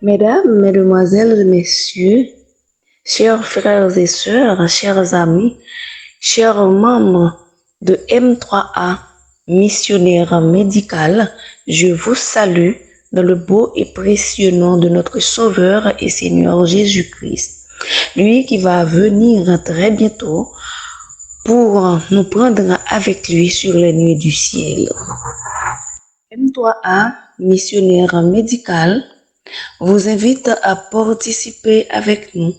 Mesdames, Mesdemoiselles, Messieurs, chers frères et sœurs, chers amis, chers membres de M3A, missionnaire médical, je vous salue dans le beau et précieux nom de notre Sauveur et Seigneur Jésus-Christ, lui qui va venir très bientôt pour nous prendre avec lui sur les nuées du ciel. M3A, missionnaire médical, vous invite à participer avec nous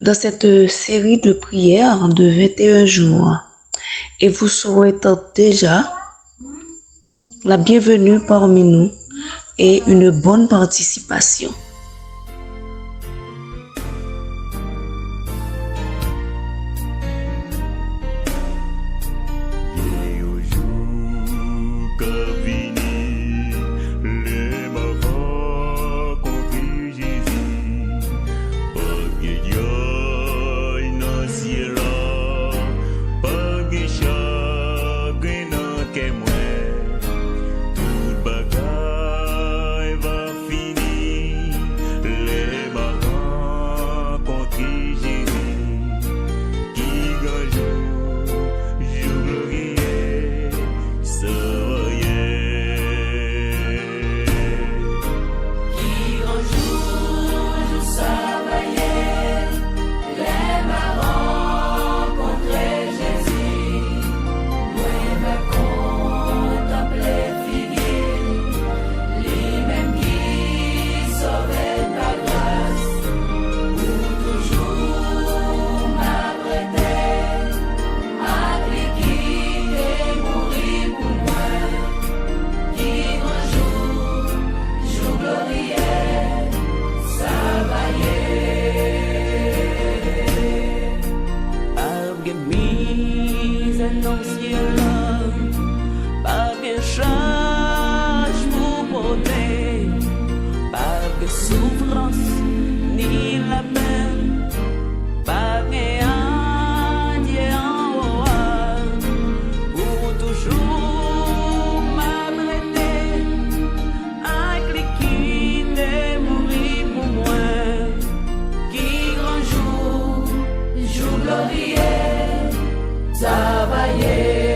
dans cette série de prières de 21 jours et vous souhaite déjà la bienvenue parmi nous et une bonne participation. Souffrance ni la peine, pas Dieu en pour toujours m'apprêter à quitter mourir pour oh, qui grand jour glorieux, ça va y être.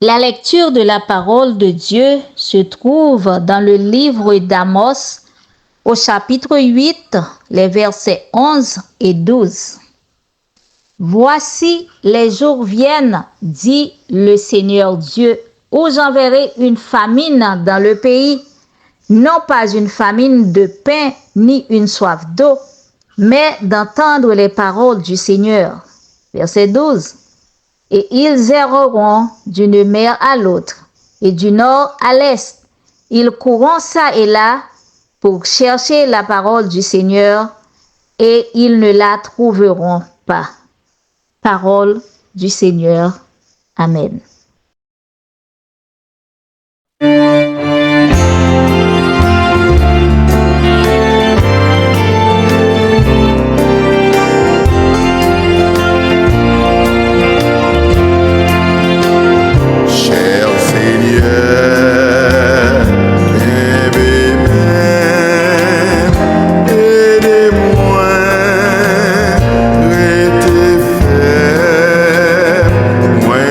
La lecture de la parole de Dieu se trouve dans le livre d'Amos au chapitre 8, les versets 11 et 12. Voici les jours viennent, dit le Seigneur Dieu, où j'enverrai une famine dans le pays, non pas une famine de pain ni une soif d'eau, mais d'entendre les paroles du Seigneur. Verset 12. Et ils erreront d'une mer à l'autre et du nord à l'est. Ils courront çà et là pour chercher la parole du Seigneur et ils ne la trouveront pas. Parole du Seigneur. Amen. Cher Seigneur, aimez-moi, aidez-moi, restez ferme, moi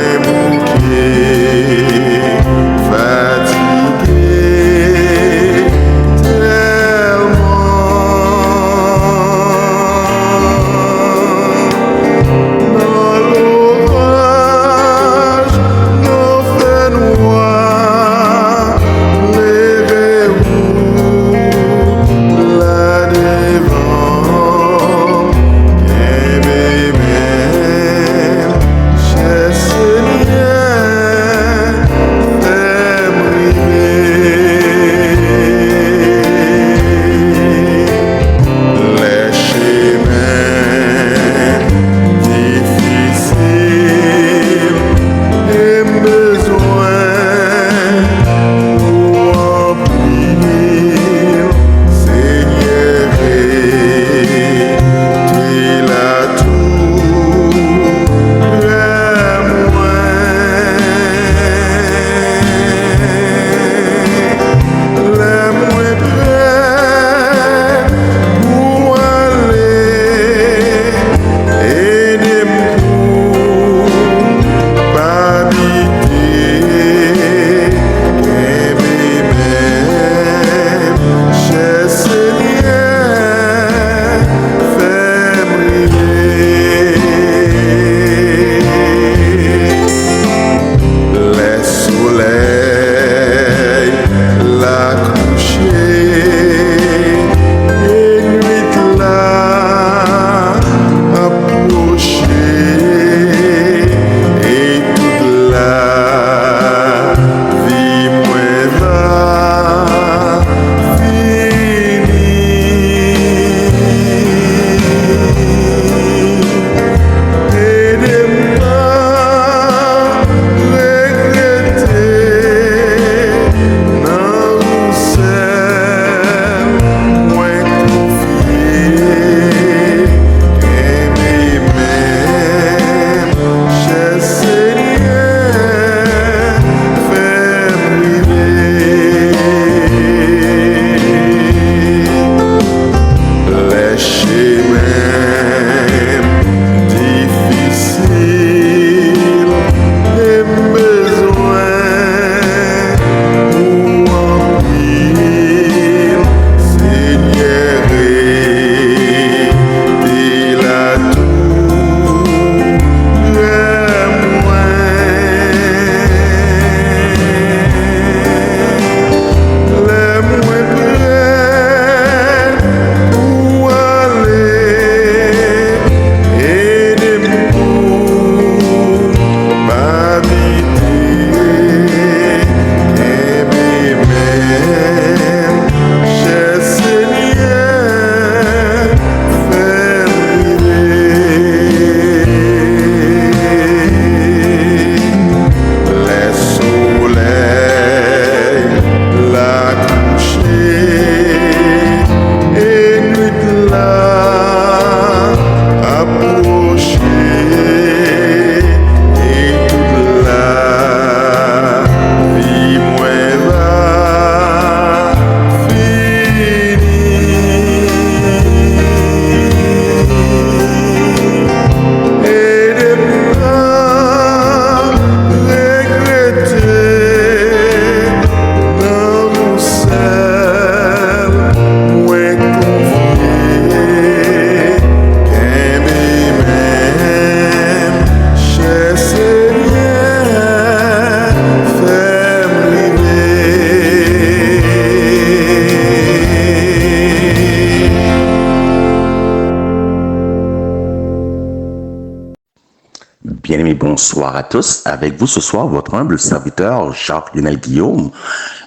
Bien-aimés, bonsoir à tous. Avec vous ce soir, votre humble serviteur Jacques-Lionel Guillaume.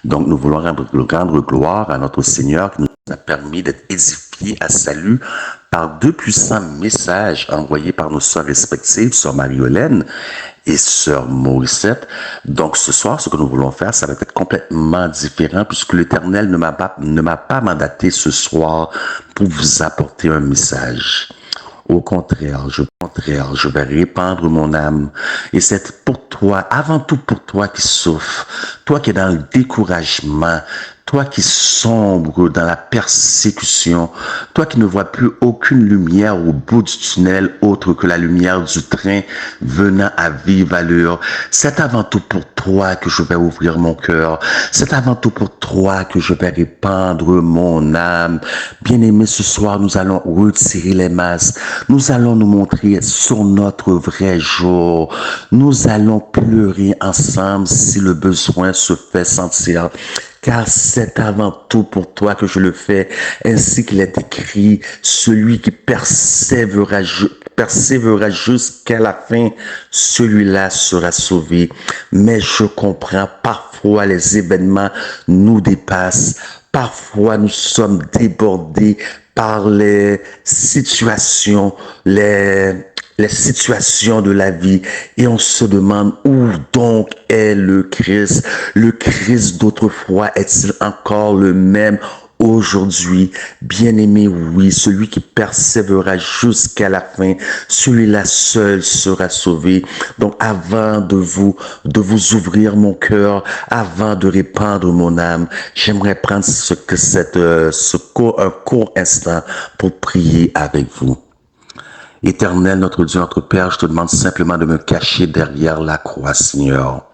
Donc, nous voulons rendre gloire à notre Seigneur qui nous a permis d'être édifiés à salut par deux puissants messages envoyés par nos sœurs respectives, sœur Marie-Hélène et sœur Morissette. Donc, ce soir, ce que nous voulons faire, ça va être complètement différent puisque l'Éternel ne m'a pas mandaté ce soir pour vous apporter un message. Au contraire, je vais répandre mon âme. Et c'est pour toi, avant tout pour toi qui souffre, toi qui es dans le découragement, toi qui sombre dans la persécution, toi qui ne vois plus aucune lumière au bout du tunnel autre que la lumière du train venant à vive allure. C'est avant tout pour toi que je vais ouvrir mon cœur. C'est avant tout pour toi que je vais répandre mon âme. Bien-aimé, ce soir, nous allons retirer les masques. Nous allons nous montrer sur notre vrai jour. Nous allons pleurer ensemble si le besoin se fait sentir. Car c'est avant tout pour toi que je le fais, ainsi qu'il est écrit, celui qui persévérera jusqu'à la fin, celui-là sera sauvé. Mais je comprends, parfois les événements nous dépassent, parfois nous sommes débordés par les situations, les situations de la vie et on se demande où donc est le Christ. Le Christ d'autrefois est-il encore le même aujourd'hui? Bien-aimé, oui, celui qui persévérera jusqu'à la fin, celui-là seul sera sauvé. Donc avant de vous ouvrir mon cœur, avant de répandre mon âme, j'aimerais prendre un court instant pour prier avec vous. Éternel, notre Dieu, notre Père, je te demande simplement de me cacher derrière la croix, Seigneur.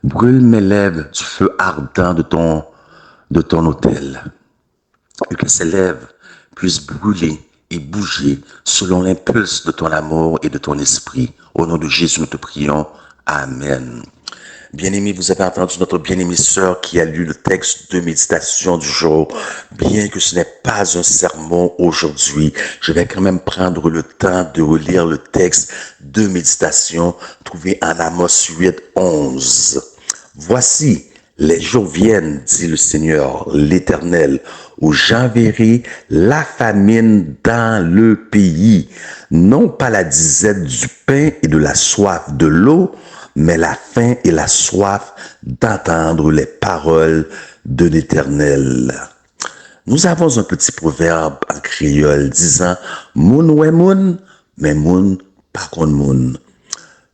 Brûle mes lèvres du feu ardent de ton autel. Et que ces lèvres puissent brûler et bouger selon l'impulse de ton amour et de ton esprit. Au nom de Jésus, nous te prions. Amen. Bien-aimés, vous avez entendu notre bien-aimée sœur qui a lu le texte de méditation du jour. Bien que ce n'est pas un sermon aujourd'hui, je vais quand même prendre le temps de relire le texte de méditation trouvé en Amos 8, 11. Voici, les jours viennent, dit le Seigneur, l'Éternel, où j'enverrai la famine dans le pays, non pas la disette du pain et de la soif de l'eau, mais la faim et la soif d'entendre les paroles de l'Éternel. Nous avons un petit proverbe en créole disant « Moun ouais moun, mais moun pas kon moun ».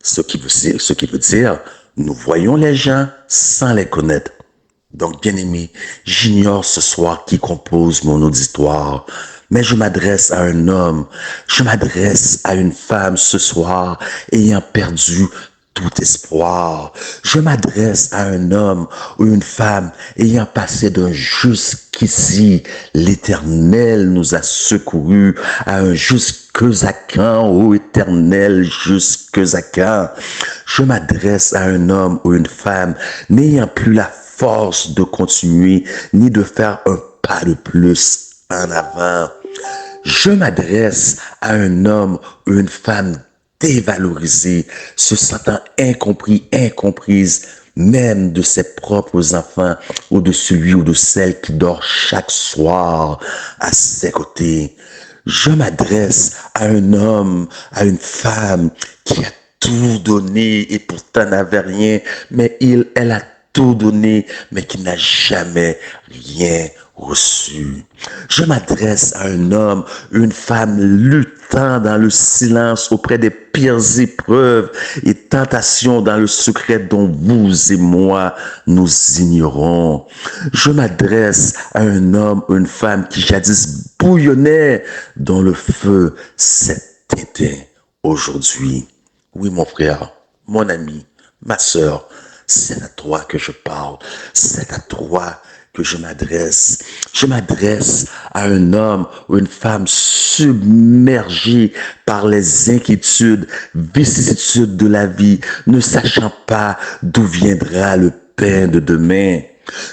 Ce qui veut dire « Nous voyons les gens sans les connaître ». Donc, bien-aimé, j'ignore ce soir qui compose mon auditoire, mais je m'adresse à un homme, je m'adresse à une femme ce soir ayant perdu tout espoir. Je m'adresse à un homme ou une femme ayant passé d'un jusqu'ici. L'Éternel nous a secourus à un jusque à quand, ô Éternel, jusque à quand. Je m'adresse à un homme ou une femme n'ayant plus la force de continuer ni de faire un pas de plus en avant. Je m'adresse à un homme ou une femme dévalorisé, se sentant incompris, incomprise, même de ses propres enfants ou de celui ou de celle qui dort chaque soir à ses côtés. Je m'adresse à un homme, à une femme qui a tout donné et pourtant n'avait rien, mais elle a tout donné, mais qui n'a jamais rien reçu. Je m'adresse à un homme, une femme luttant dans le silence auprès des pires épreuves et tentations dans le secret dont vous et moi nous ignorons. Je m'adresse à un homme, une femme qui jadis bouillonnait dont le feu s'est éteint aujourd'hui. Oui, mon frère, mon ami, ma sœur, c'est à toi que je parle, c'est à toi que je m'adresse. Je m'adresse à un homme ou une femme submergé par les inquiétudes, vicissitudes de la vie, ne sachant pas d'où viendra le pain de demain.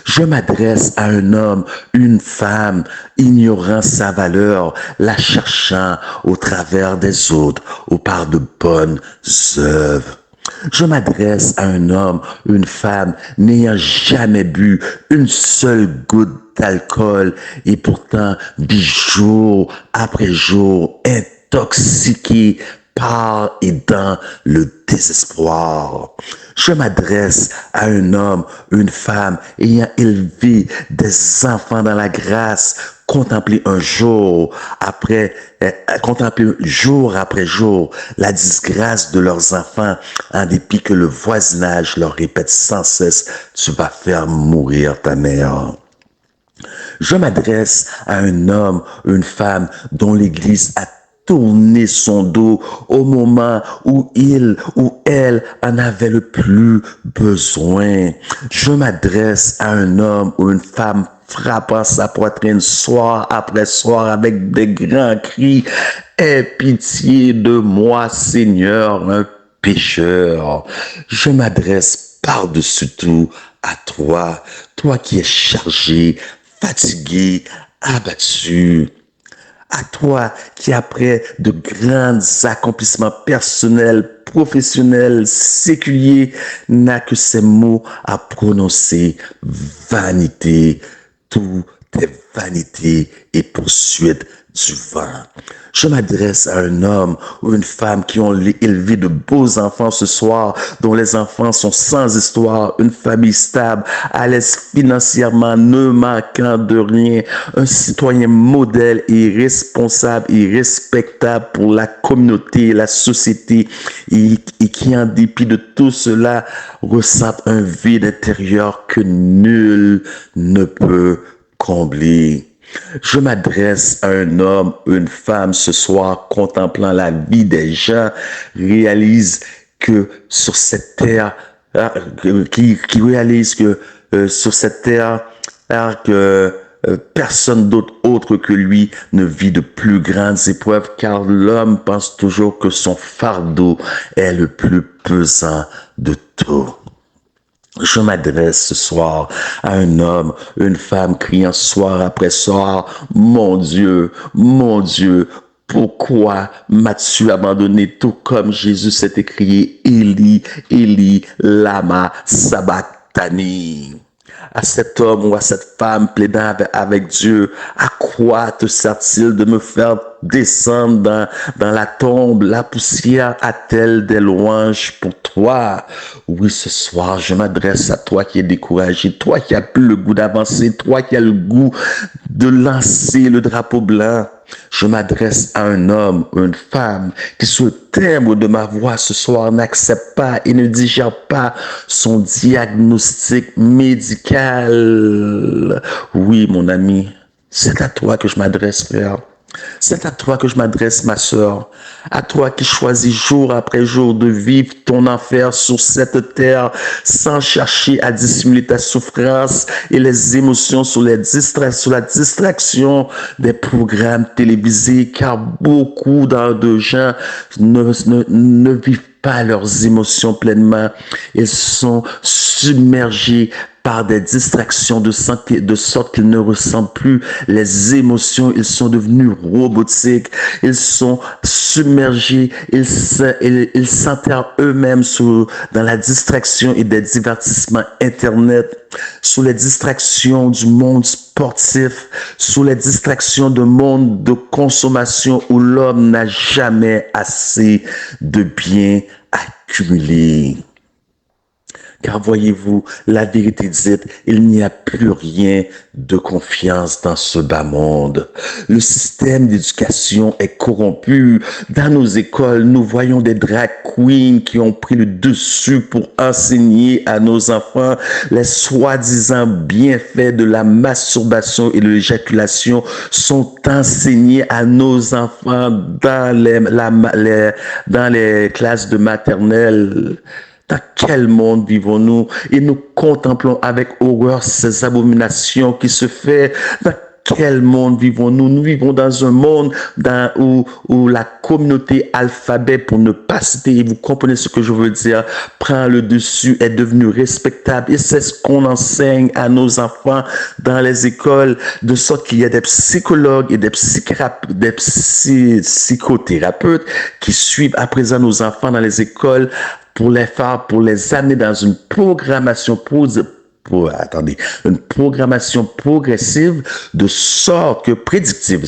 Je m'adresse à un homme, une femme, ignorant sa valeur, la cherchant au travers des autres, ou par de bonnes œuvres. Je m'adresse à un homme, une femme, n'ayant jamais bu une seule goutte d'alcool et pourtant jour après jour intoxiqué par et dans le désespoir. Je m'adresse à un homme, une femme ayant élevé des enfants dans la grâce, contempler jour après jour la disgrâce de leurs enfants, en dépit que le voisinage leur répète sans cesse, tu vas faire mourir ta mère. Je m'adresse à un homme, une femme dont l'Église a tourné son dos au moment où il ou elle en avait le plus besoin. Je m'adresse à un homme ou une femme frappant sa poitrine soir après soir avec des grands cris. Aie pitié de moi, Seigneur, un pécheur. Je m'adresse par-dessus tout à toi, toi qui es chargé, fatigué, abattu. À toi qui, après de grands accomplissements personnels, professionnels, séculiers, n'a que ces mots à prononcer. Vanité, tout est vanité et poursuite du vent. Je m'adresse à un homme ou une femme qui ont élevé de beaux enfants ce soir, dont les enfants sont sans histoire, une famille stable, à l'aise financièrement, ne manquant de rien, un citoyen modèle et responsable et respectable pour la communauté, la société, et qui, en dépit de tout cela, ressentent un vide intérieur que nul ne peut combler. Je m'adresse à un homme, une femme ce soir, contemplant la vie des gens, réalise que sur cette terre, qui réalise que sur cette terre, que personne d'autre autre que lui ne vit de plus grandes épreuves, car l'homme pense toujours que son fardeau est le plus pesant de tout. Je m'adresse ce soir à un homme, une femme criant soir après soir, mon Dieu, pourquoi m'as-tu abandonné, tout comme Jésus s'est écrié, Élie, Élie, lama sabachthani. À cet homme ou à cette femme plaidant avec Dieu, à quoi te sert-il de me faire descendre dans la tombe? La poussière a-t-elle des louanges pour toi? Oui, ce soir, je m'adresse à toi qui es découragé, toi qui as plus le goût d'avancer, toi qui as le goût de lancer le drapeau blanc. Je m'adresse à un homme ou une femme qui, sous le timbre de ma voix ce soir, n'accepte pas et ne digère pas son diagnostic médical. Oui, mon ami, c'est à toi que je m'adresse, frère. C'est à toi que je m'adresse, ma sœur. À toi qui choisis jour après jour de vivre ton enfer sur cette terre sans chercher à dissimuler ta souffrance et les émotions sur la distraction des programmes télévisés, car beaucoup de gens ne vivent pas leurs émotions pleinement. Ils sont submergés par des distractions de sorte qu'ils ne ressentent plus les émotions. Ils sont devenus robotiques. Ils sont submergés. Ils s'enterrent eux-mêmes dans la distraction et des divertissements Internet, sous les distractions du monde sportif, sous les distractions du monde de consommation où l'homme n'a jamais assez de biens accumulés. Car voyez-vous, la vérité dite, il n'y a plus rien de confiance dans ce bas monde. Le système d'éducation est corrompu. Dans nos écoles, nous voyons des drag queens qui ont pris le dessus pour enseigner à nos enfants les soi-disant bienfaits de la masturbation et de l'éjaculation sont enseignés à nos enfants dans les classes de maternelle. Dans quel monde vivons-nous? Et nous contemplons avec horreur ces abominations qui se font. Dans quel monde vivons-nous? Nous vivons dans un monde où la communauté alphabet, pour ne pas citer, vous comprenez ce que je veux dire, prend le dessus, est devenue respectable. Et c'est ce qu'on enseigne à nos enfants dans les écoles, de sorte qu'il y a des psychologues et des psychothérapeutes qui suivent à présent nos enfants dans les écoles pour les amener dans une programmation une programmation progressive prédictive,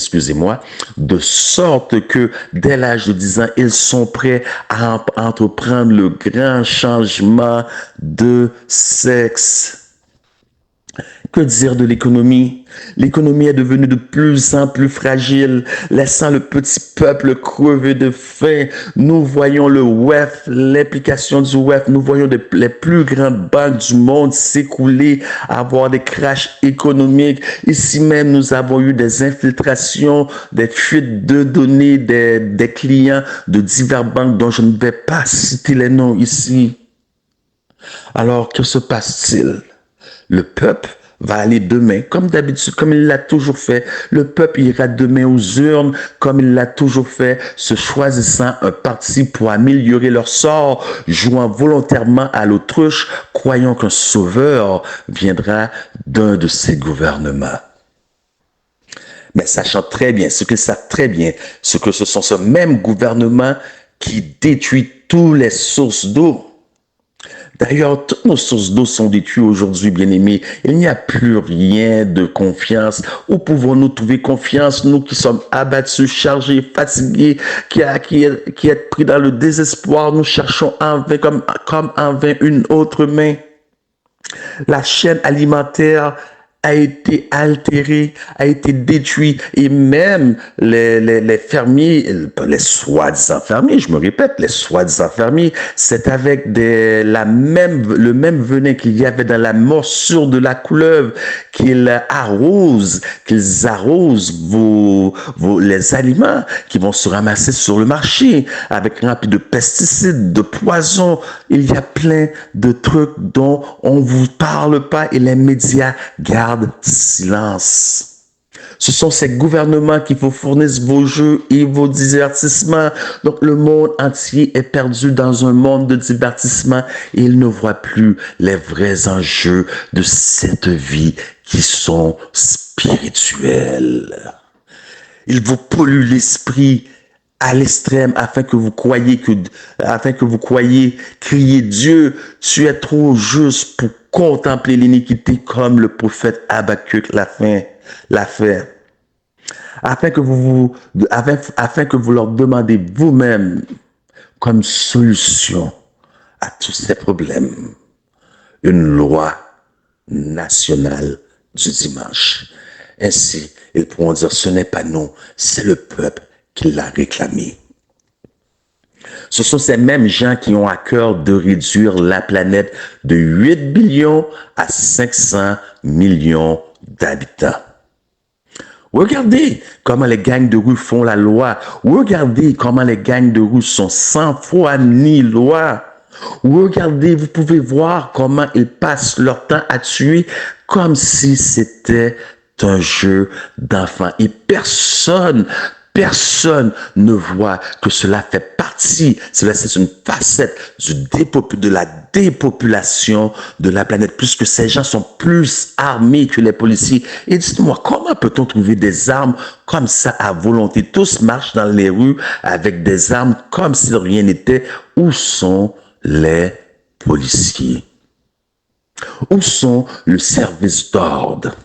de sorte que dès l'âge de 10 ans, ils sont prêts à entreprendre le grand changement de sexe. Que dire de l'économie? L'économie est devenue de plus en plus fragile, laissant le petit peuple crever de faim. Nous voyons le WEF, l'implication du WEF, nous voyons les plus grandes banques du monde s'écouler, avoir des crashs économiques. Ici même, nous avons eu des infiltrations, des fuites de données des clients de diverses banques dont je ne vais pas citer les noms ici. Alors, que se passe-t-il? Le peuple va aller demain, comme d'habitude, comme il l'a toujours fait. Le peuple ira demain aux urnes, comme il l'a toujours fait, se choisissant un parti pour améliorer leur sort, jouant volontairement à l'autruche, croyant qu'un sauveur viendra d'un de ces gouvernements. Mais sachant très bien, ce qu'ils savent très bien, ce que ce sont ce même gouvernement qui détruit toutes les sources d'eau. D'ailleurs, toutes nos sources d'eau sont détruites aujourd'hui, bien-aimés. Il n'y a plus rien de confiance. Où pouvons-nous trouver confiance, nous qui sommes abattus, chargés, fatigués, qui êtes pris dans le désespoir? Nous cherchons en vain, comme en vain, une autre main. La chaîne alimentaire a été altérée, a été détruite, et même les fermiers, les soi-disant fermiers, je me répète, les soi-disant fermiers, c'est avec le même venin qu'il y avait dans la morsure de la couleuvre qu'ils arrosent les aliments qui vont se ramasser sur le marché, avec rempli de pesticides, de poisons. Il y a plein de trucs dont on vous parle pas et les médias gardent silence. Ce sont ces gouvernements qui vous fournissent vos jeux et vos divertissements. Donc le monde entier est perdu dans un monde de divertissement et il ne voit plus les vrais enjeux de cette vie qui sont spirituels. Il vous pollue l'esprit à l'extrême afin que vous croyiez crier Dieu, tu es trop juste pour contempler l'iniquité comme le prophète Habakkuk l'a fait. Afin que vous leur demandez vous-même comme solution à tous ces problèmes une loi nationale du dimanche. Ainsi, ils pourront dire, ce n'est pas nous, c'est le peuple qui l'a réclamé. Ce sont ces mêmes gens qui ont à cœur de réduire la planète de 8 billions à 500 millions d'habitants. Regardez comment les gangs de rue font la loi. Regardez comment les gangs de rue sont sans foi ni loi. Regardez, vous pouvez voir comment ils passent leur temps à tuer comme si c'était un jeu d'enfant. Et personne ne voit que cela fait partie, c'est une facette de la dépopulation de la planète, puisque ces gens sont plus armés que les policiers. Et dites-moi, comment peut-on trouver des armes comme ça à volonté? Tous marchent dans les rues avec des armes comme si rien n'était. Où sont les policiers? Où sont le service d'ordre?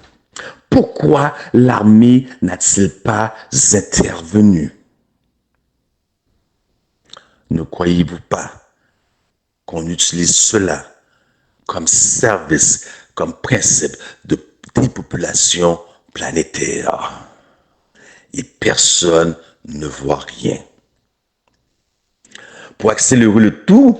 Pourquoi l'armée n'a-t-il pas intervenu? Ne croyez-vous pas qu'on utilise cela comme service, comme principe de dépopulation planétaire? Et personne ne voit rien. Pour accélérer le tout,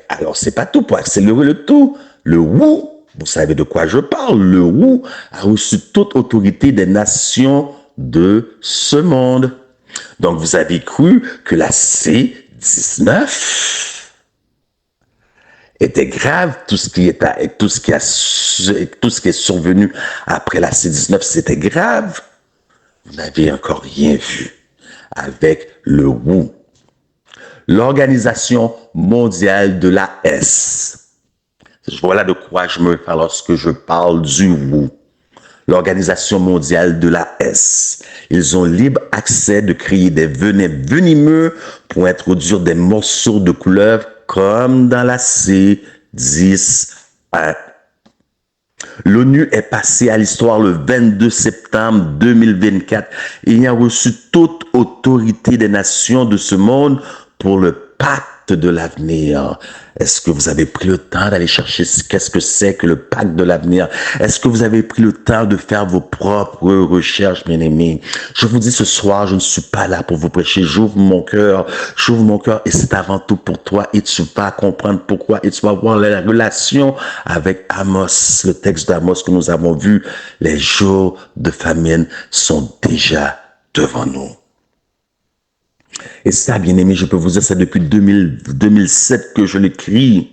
alors c'est pas tout, pour accélérer le tout, le WHO, vous savez de quoi je parle, le WHO a reçu toute autorité des nations de ce monde. Donc vous avez cru que la C-19 était grave, tout ce qui est survenu après la C-19, c'était grave. vous n'avez encore rien vu avec le WHO, l'Organisation mondiale de la S. Voilà de quoi je me parle lorsque je parle du WHO. L'Organisation mondiale de la S. Ils ont libre accès de créer des venins venimeux pour introduire des morceaux de couleuvre comme dans la C10A. L'ONU est passée à l'histoire le 22 septembre 2024 et il a reçu toute autorité des nations de ce monde pour le pacte de l'avenir. Est-ce que vous avez pris le temps d'aller chercher qu'est-ce que c'est que le pacte de l'avenir? Est-ce que vous avez pris le temps de faire vos propres recherches, bien-aimés? Je vous dis ce soir, je ne suis pas là pour vous prêcher. J'ouvre mon cœur et c'est avant tout pour toi et tu vas comprendre pourquoi et tu vas voir la relation avec Amos, le texte d'Amos que nous avons vu. Les jours de famine sont déjà devant nous. Et ça, bien aimé, je peux vous dire, c'est depuis 2007 que je l'écris.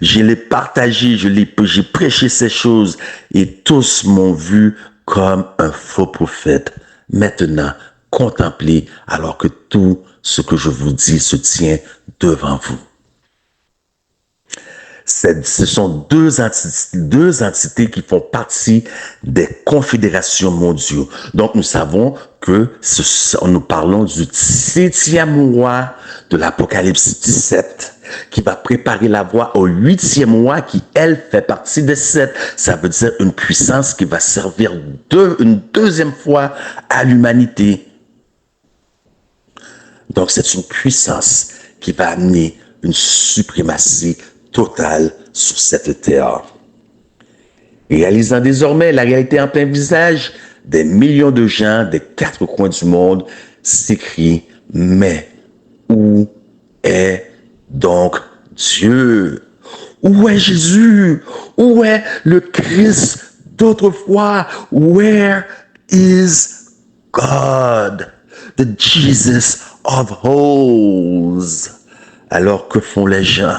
Je l'ai partagé, j'ai prêché ces choses et tous m'ont vu comme un faux prophète. Maintenant, contemplez alors que tout ce que je vous dis se tient devant vous. Ce sont deux entités qui font partie des confédérations mondiales. Donc, nous savons que nous parlons du 7e mois de l'Apocalypse 17 qui va préparer la voie au 8e mois qui, elle, fait partie des 7. Ça veut dire une puissance qui va servir une deuxième fois à l'humanité. Donc, c'est une puissance qui va amener une suprématie totale sur cette terre. Réalisant désormais la réalité en plein visage, des millions de gens des 4 coins du monde s'écrient « Mais où est donc Dieu? Où est Jésus? Où est le Christ d'autrefois? Where is God? The Jesus of Hosts. » Alors que font les gens?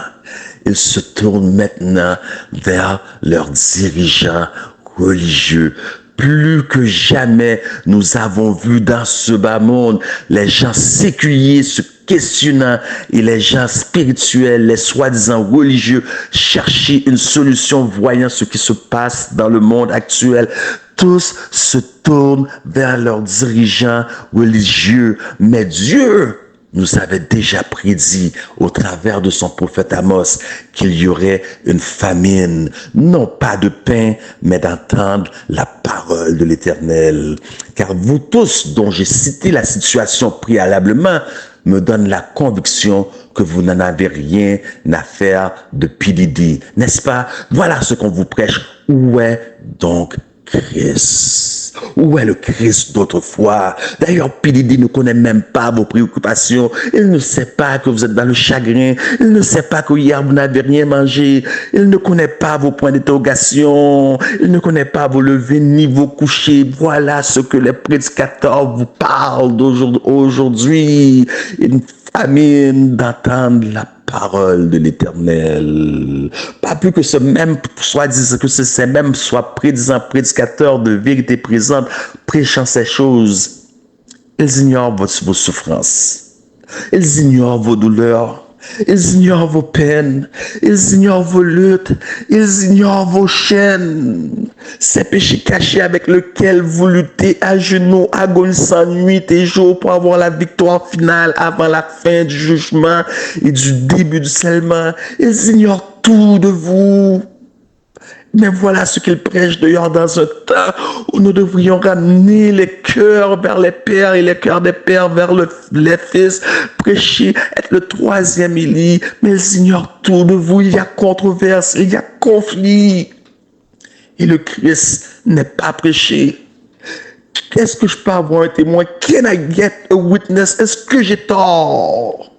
Ils se tournent maintenant vers leurs dirigeants religieux. Plus que jamais, nous avons vu dans ce bas monde les gens séculiers se questionnant et les gens spirituels, les soi-disant religieux, chercher une solution voyant ce qui se passe dans le monde actuel. Tous se tournent vers leurs dirigeants religieux. Mais Dieu nous avait déjà prédit au travers de son prophète Amos qu'il y aurait une famine, non pas de pain, mais d'entendre la parole de l'Éternel. Car vous tous dont j'ai cité la situation préalablement me donnent la conviction que vous n'en avez rien à faire de P.D.D. N'est-ce pas? Voilà ce qu'on vous prêche. Où est donc Christ? Où est le Christ d'autrefois? D'ailleurs, P.D.D. ne connaît même pas vos préoccupations. Il ne sait pas que vous êtes dans le chagrin. Il ne sait pas que hier vous n'avez rien mangé. Il ne connaît pas vos points d'interrogation. Il ne connaît pas vos levées ni vos couchers. Voilà ce que les prédicateurs vous parlent aujourd'hui. Une famine d'entendre la parole de l'Éternel. Pas plus que ce même soit prédicateurs de vérité présente, prêchant ces choses. Ils ignorent vos souffrances. Ils ignorent vos douleurs. Ils ignorent vos peines. Ils ignorent vos luttes. Ils ignorent vos chaînes. Ces péchés cachés avec lesquels vous luttez à genoux, agonissant nuit et jour pour avoir la victoire finale avant la fin du jugement et du début du scellement. Ils ignorent tout de vous. Mais voilà ce qu'il prêche d'ailleurs dans un temps où nous devrions ramener les cœurs vers les pères et les cœurs des pères vers les fils, prêcher, être le 3e Élie. Mais ils ignorent tout de vous. Il y a controverse, il y a conflit. Et le Christ n'est pas prêché. Est-ce que je peux avoir un témoin? Can I get a witness? Est-ce que j'ai tort?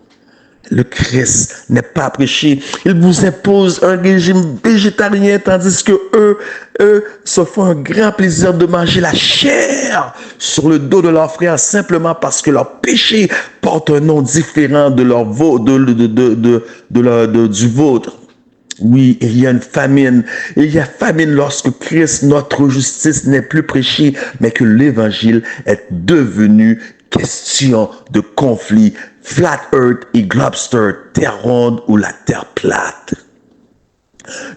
Le Christ n'est pas prêché. Il vous impose un régime végétarien tandis que eux se font un grand plaisir de manger la chair sur le dos de leurs frères simplement parce que leur péché porte un nom différent de leur du vôtre. Oui, il y a une famine. Il y a famine lorsque Christ, notre justice, n'est plus prêché, mais que l'évangile est devenu question de conflit. Flat Earth et Globster, terre ronde ou la terre plate.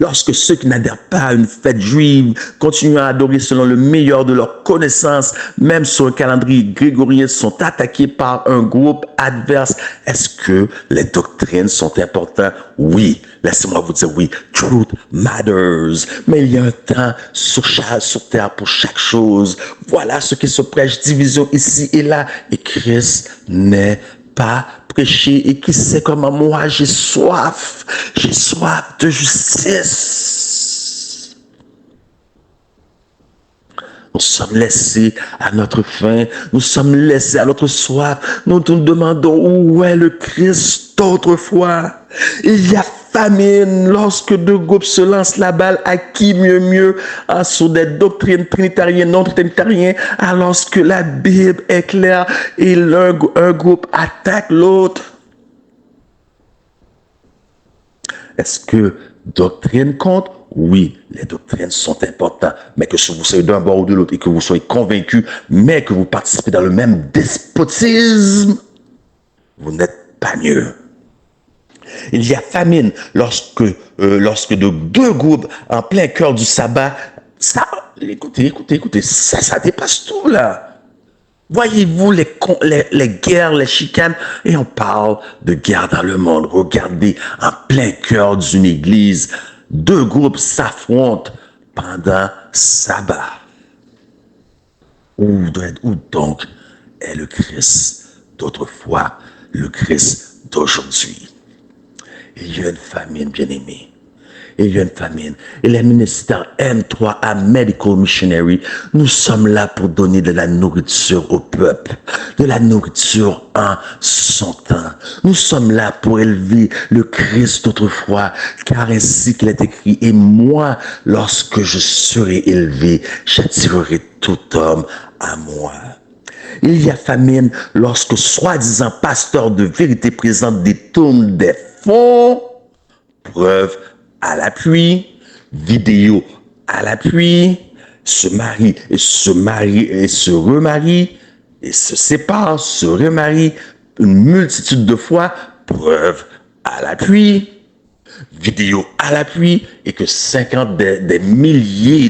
Lorsque ceux qui n'adhèrent pas à une fête juive continuent à adorer selon le meilleur de leurs connaissances, même sur un calendrier grégorien, sont attaqués par un groupe adverse, est-ce que les doctrines sont importantes? Oui. Laissez-moi vous dire oui. Truth matters. Mais il y a un temps sur terre pour chaque chose. Voilà ce qui se prêche, division ici et là. Et Christ n'est pas prêcher et qui sait comment moi j'ai soif de justice. Nous sommes laissés à notre faim, nous sommes laissés à notre soif, nous nous demandons où est le Christ d'autrefois. Il y a famine lorsque deux groupes se lancent la balle à qui mieux sur des doctrines trinitariennes, non trinitariennes, alors que la Bible est claire et un groupe attaque l'autre. Est-ce que doctrine compte? Oui, les doctrines sont importantes, mais que si vous soyez d'un bord ou de l'autre et que vous soyez convaincus, mais que vous participez dans le même despotisme, vous n'êtes pas mieux. Il y a famine lorsque deux groupes en plein cœur du sabbat, ça, écoutez, ça dépasse tout là. Voyez-vous les guerres, les chicanes, et on parle de guerre dans le monde. Regardez, en plein cœur d'une église, deux groupes s'affrontent pendant sabbat. Où donc est le Christ d'autrefois, le Christ d'aujourd'hui? Il y a une famine, bien-aimés. Il y a une famine. Et les ministères M3A Medical Missionary, nous sommes là pour donner de la nourriture au peuple, de la nourriture en son temps. Nous sommes là pour élever le Christ d'autrefois, car ainsi qu'il est écrit, et moi, lorsque je serai élevé, j'attirerai tout homme à moi. Il y a famine lorsque soi-disant pasteurs de vérité présente détournent des fonds, preuve à l'appui, vidéo à l'appui, se marient et se remarient, et se séparent, se remarient, une multitude de fois, preuve à l'appui, vidéo à l'appui, et que 50 des milliers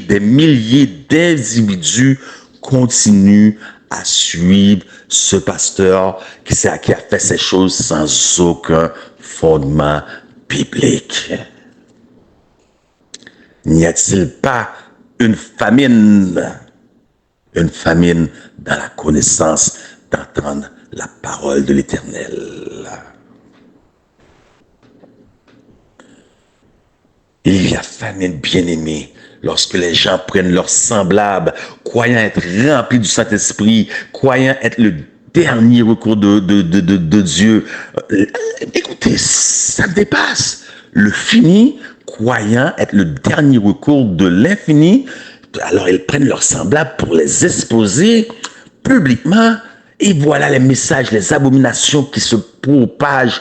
d'individus continuent à suivre ce pasteur qui a fait ces choses sans aucun fondement biblique. N'y a-t-il pas une famine dans la connaissance d'entendre la parole de l'Éternel? Il y a famine, bien-aimée, lorsque les gens prennent leurs semblables, croyant être remplis du Saint-Esprit, croyant être le dernier recours de Dieu. Écoutez, ça dépasse le fini, croyant être le dernier recours de l'infini. Alors ils prennent leurs semblables pour les exposer publiquement. Et voilà les messages, les abominations qui se propagent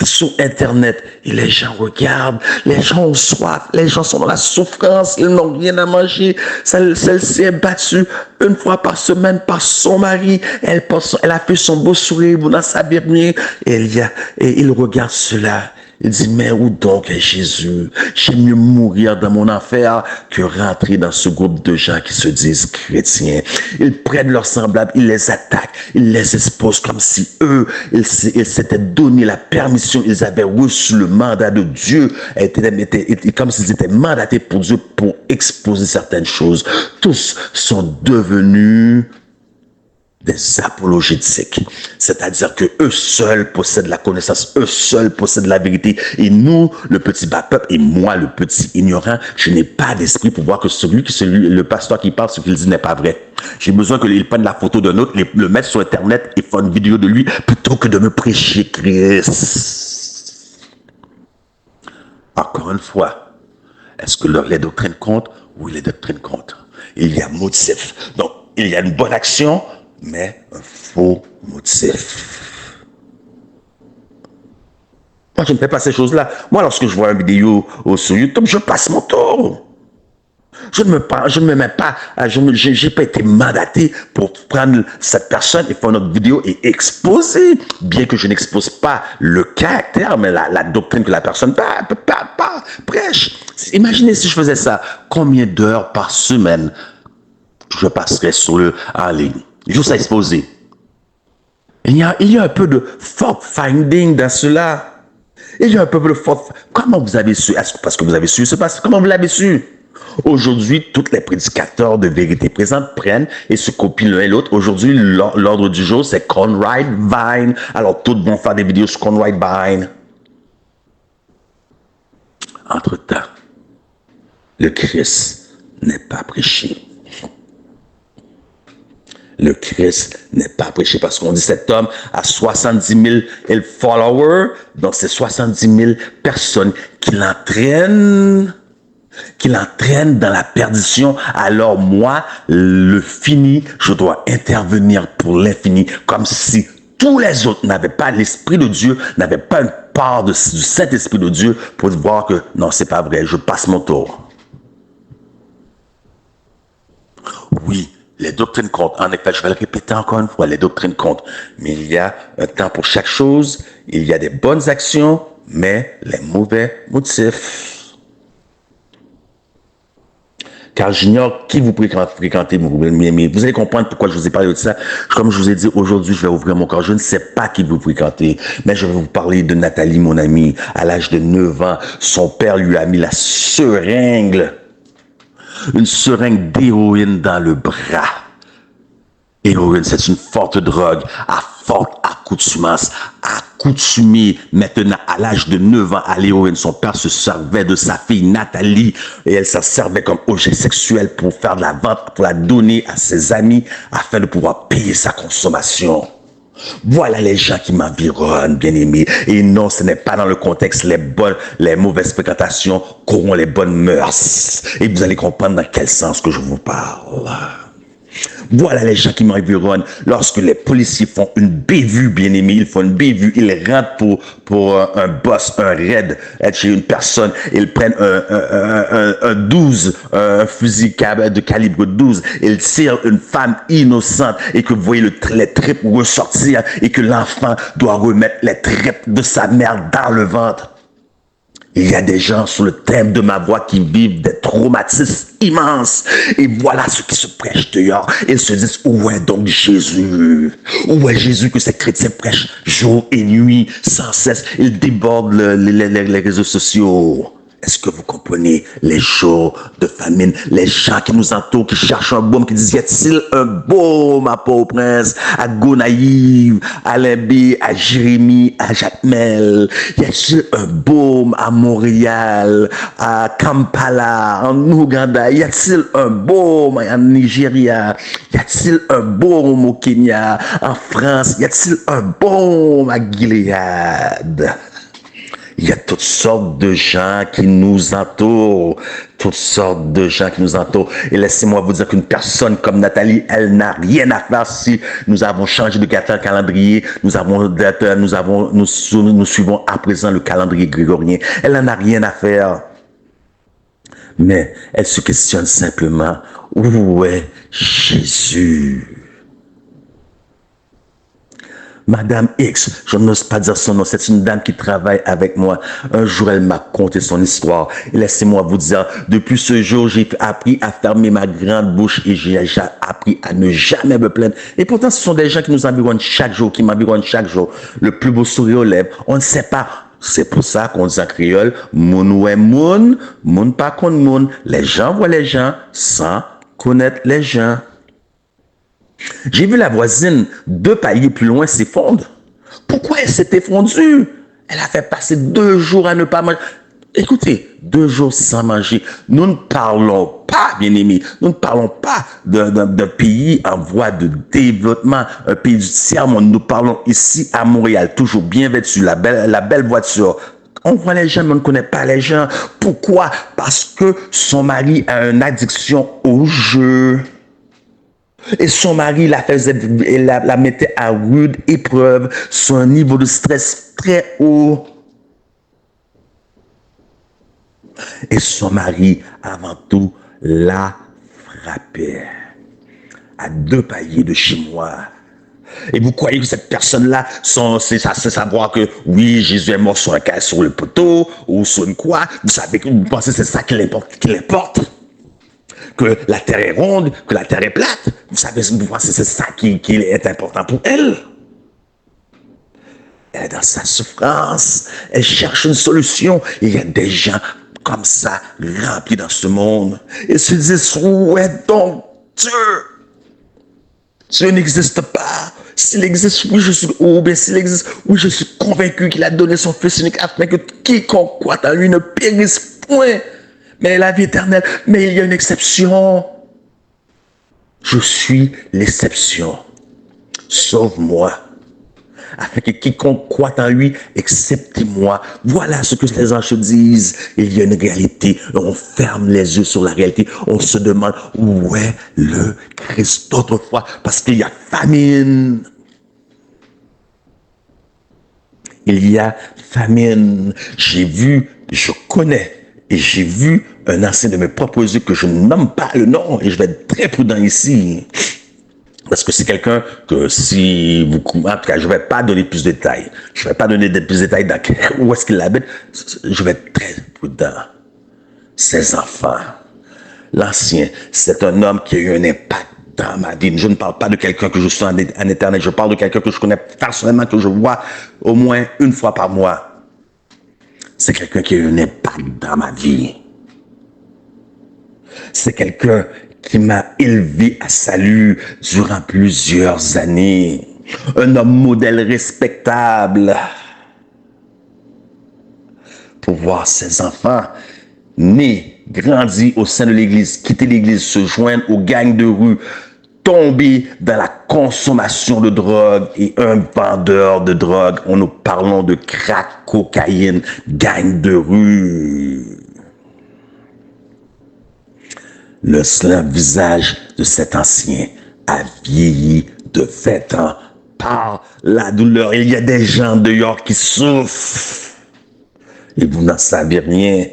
sur Internet. Et les gens regardent, les gens ont soif, les gens sont dans la souffrance, ils n'ont rien à manger. Celle-ci est battue une fois par semaine par son mari. Elle a fait son beau sourire dans sa bernière. Et il regarde cela. Il dit, mais où donc est Jésus? J'aime mieux mourir dans mon enfer que rentrer dans ce groupe de gens qui se disent chrétiens. Ils prennent leurs semblables, ils les attaquent, ils les exposent comme si eux, ils s'étaient donné la permission, ils avaient reçu le mandat de Dieu, comme s'ils étaient mandatés pour Dieu pour exposer certaines choses. Tous sont devenus des apologétiques, c'est-à-dire que eux seuls possèdent la connaissance, eux seuls possèdent la vérité, et nous, le petit bas peuple, et moi, le petit ignorant, je n'ai pas d'esprit pour voir que le pasteur qui parle, ce qu'il dit n'est pas vrai. J'ai besoin qu'il prenne la photo d'un autre, le mettre sur Internet et faire une vidéo de lui, plutôt que de me prêcher Christ. Encore une fois, est-ce que les doctrines comptent? Oui, les doctrines comptent. Il y a motif. Donc, il y a une bonne action, mais un faux motif. Moi, je ne fais pas ces choses-là. Moi, lorsque je vois une vidéo sur YouTube, je passe mon tour. Je ne me mets pas, j'ai pas été mandaté pour prendre cette personne et faire une autre vidéo et exposer, bien que je n'expose pas le caractère, mais la doctrine que la personne prêche. Imaginez si je faisais ça, combien d'heures par semaine je passerais en ligne, juste à exposer. Il y a un peu de fact-finding dans cela. Il y a un peu de fact. Comment vous avez su? Parce que vous avez su, c'est pas comment vous l'avez su? Aujourd'hui, tous les prédicateurs de vérité présente prennent et se copient l'un et l'autre. Aujourd'hui, l'ordre du jour, c'est Conrad Vine. Alors, tous vont faire des vidéos sur Conrad Vine. Entre-temps, le Christ n'est pas prêché. Le Christ n'est pas prêché parce qu'on dit cet homme a 70 000 followers. Donc, c'est 70 000 personnes qui l'entraînent dans la perdition. Alors moi, le fini, je dois intervenir pour l'infini, comme si tous les autres n'avaient pas l'Esprit de Dieu, n'avaient pas une part du Saint-Esprit de Dieu pour voir que non, c'est pas vrai, je passe mon tour. Oui, les doctrines comptent. En effet, je vais le répéter encore une fois, les doctrines comptent. Mais il y a un temps pour chaque chose, il y a des bonnes actions, mais les mauvais motifs. Car j'ignore qui vous fréquentez, mais vous allez comprendre pourquoi je vous ai parlé de ça. Comme je vous ai dit, aujourd'hui, je vais ouvrir mon cœur. Je ne sais pas qui vous fréquentez, mais je vais vous parler de Nathalie, mon amie. À l'âge de 9 ans, son père lui a mis la seringue, une seringue d'héroïne dans le bras. Héroïne, c'est une forte drogue à forte accoutumance, accoutumée maintenant à l'âge de 9 ans à l'héroïne. Son père se servait de sa fille Nathalie et elle s'en servait comme objet sexuel pour faire de la vente, pour la donner à ses amis afin de pouvoir payer sa consommation. Voilà les gens qui m'environnent, bien-aimés. Et non, ce n'est pas dans le contexte les mauvaises fréquentations qu'auront les bonnes mœurs. Et vous allez comprendre dans quel sens que je vous parle. Voilà les gens qui m'environnent. Lorsque les policiers font une bévue, bien-aimé, ils font une bévue, ils rentrent pour un boss, un raid, être chez une personne, ils prennent un 12, un fusil de calibre 12, ils tirent une femme innocente et que vous voyez les tripes ressortir et que l'enfant doit remettre les tripes de sa mère dans le ventre. Il y a des gens sur le thème de ma voix qui vivent des traumatismes immenses. Et voilà ce qui se prêche dehors. Ils se disent, où est donc Jésus? Où est Jésus que ces chrétiens prêchent jour et nuit, sans cesse? Ils débordent les réseaux sociaux. Est-ce que vous comprenez les jours de famine, les gens qui nous entourent, qui cherchent un baume, qui disent, y a-t-il un baume à Port-au-Prince, à Gonaïve, à Limbé, à Jérémie, à Jacmel? Y a-t-il un baume à Montréal, à Kampala, en Ouganda? Y a-t-il un baume en Nigeria? Y a-t-il un baume au Kenya, en France? Y a-t-il un baume à Gilead? Il y a toutes sortes de gens qui nous entourent. Toutes sortes de gens qui nous entourent. Et laissez-moi vous dire qu'une personne comme Nathalie, elle n'a rien à faire si nous avons changé de calendrier. Nous suivons à présent le calendrier grégorien. Elle n'en a rien à faire. Mais elle se questionne simplement, où est Jésus? Madame X, je n'ose pas dire son nom, c'est une dame qui travaille avec moi. Un jour, elle m'a conté son histoire. Et laissez-moi vous dire, depuis ce jour, j'ai appris à fermer ma grande bouche et j'ai appris à ne jamais me plaindre. Et pourtant, ce sont des gens qui nous environnent chaque jour, Le plus beau sourire aux lèvres. On ne sait pas. C'est pour ça qu'on dit en créole, moun ouè moun, moun pas kon moun. Les gens voient les gens sans connaître les gens. J'ai vu la voisine 2 paliers plus loin s'effondrer. Pourquoi elle s'est effondrue? Elle a fait passer 2 jours à ne pas manger. Écoutez, 2 jours sans manger. Nous ne parlons pas, bien aimés, nous ne parlons pas d'un pays en voie de développement, un pays du tiers-monde. Nous parlons ici à Montréal, toujours bien vêtu, la belle voiture. On voit les gens, mais on ne connaît pas les gens. Pourquoi? Parce que son mari a une addiction au jeu. Et son mari la mettait à rude épreuve sur un niveau de stress très haut. Et son mari, avant tout, la frappait à 2 paliers de chez moi. Et vous croyez que cette personne-là, c'est savoir que oui, Jésus est mort sur le poteau ou sur une croix. Vous savez que vous pensez que c'est ça qui l'importe, que la terre est ronde, que la terre est plate. Vous savez, vous pensez que c'est ça qui est important pour elle. Elle est dans sa souffrance. Elle cherche une solution. Il y a des gens comme ça, remplis dans ce monde. Et se disent, où est donc Dieu? Dieu n'existe pas. S'il existe, oui, s'il existe, oui, je suis convaincu qu'il a donné son Fils unique afin que quiconque croit en lui ne périsse point, mais la vie éternelle. Mais il y a une exception. Je suis l'exception. Sauve-moi, afin que quiconque croit en lui, excepté moi. Voilà ce que les anges disent. Il y a une réalité. On ferme les yeux sur la réalité. On se demande où est le Christ d'autrefois, parce qu'il y a famine. Il y a famine. Je connais et j'ai vu un ancien de mes propres yeux que je ne nomme pas le nom, et je vais être très prudent ici. Parce que c'est quelqu'un que si vous... En tout cas, je ne vais pas donner plus de détails. Je ne vais pas donner plus de détails où est-ce qu'il habite. Je vais être très prudent. Ses enfants. L'ancien, c'est un homme qui a eu un impact dans ma vie. Je ne parle pas de quelqu'un que je suis en éternel. Je parle de quelqu'un que je connais personnellement, que je vois au moins une fois par mois. C'est quelqu'un qui a eu un impact dans ma vie. C'est quelqu'un qui m'a élevé à salut durant plusieurs années. Un homme modèle respectable. Pour voir ses enfants nés, grandis au sein de l'église, quitter l'église, se joindre aux gangs de rue, tomber dans la consommation de drogue et un vendeur de drogue. Nous parlons de crack, cocaïne, gang de rue. Le slim visage de cet ancien a vieilli de 20 ans par la douleur. Il y a des gens dehors qui souffrent et vous n'en savez rien.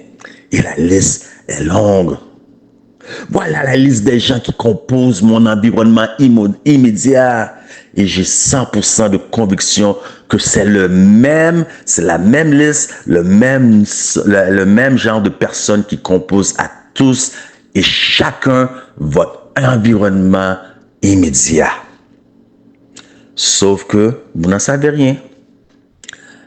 Et la liste est longue. Voilà la liste des gens qui composent mon environnement immédiat. Et j'ai 100% de conviction que c'est la même liste, le même genre de personnes qui composent à tous et chacun votre environnement immédiat. Sauf que vous n'en savez rien.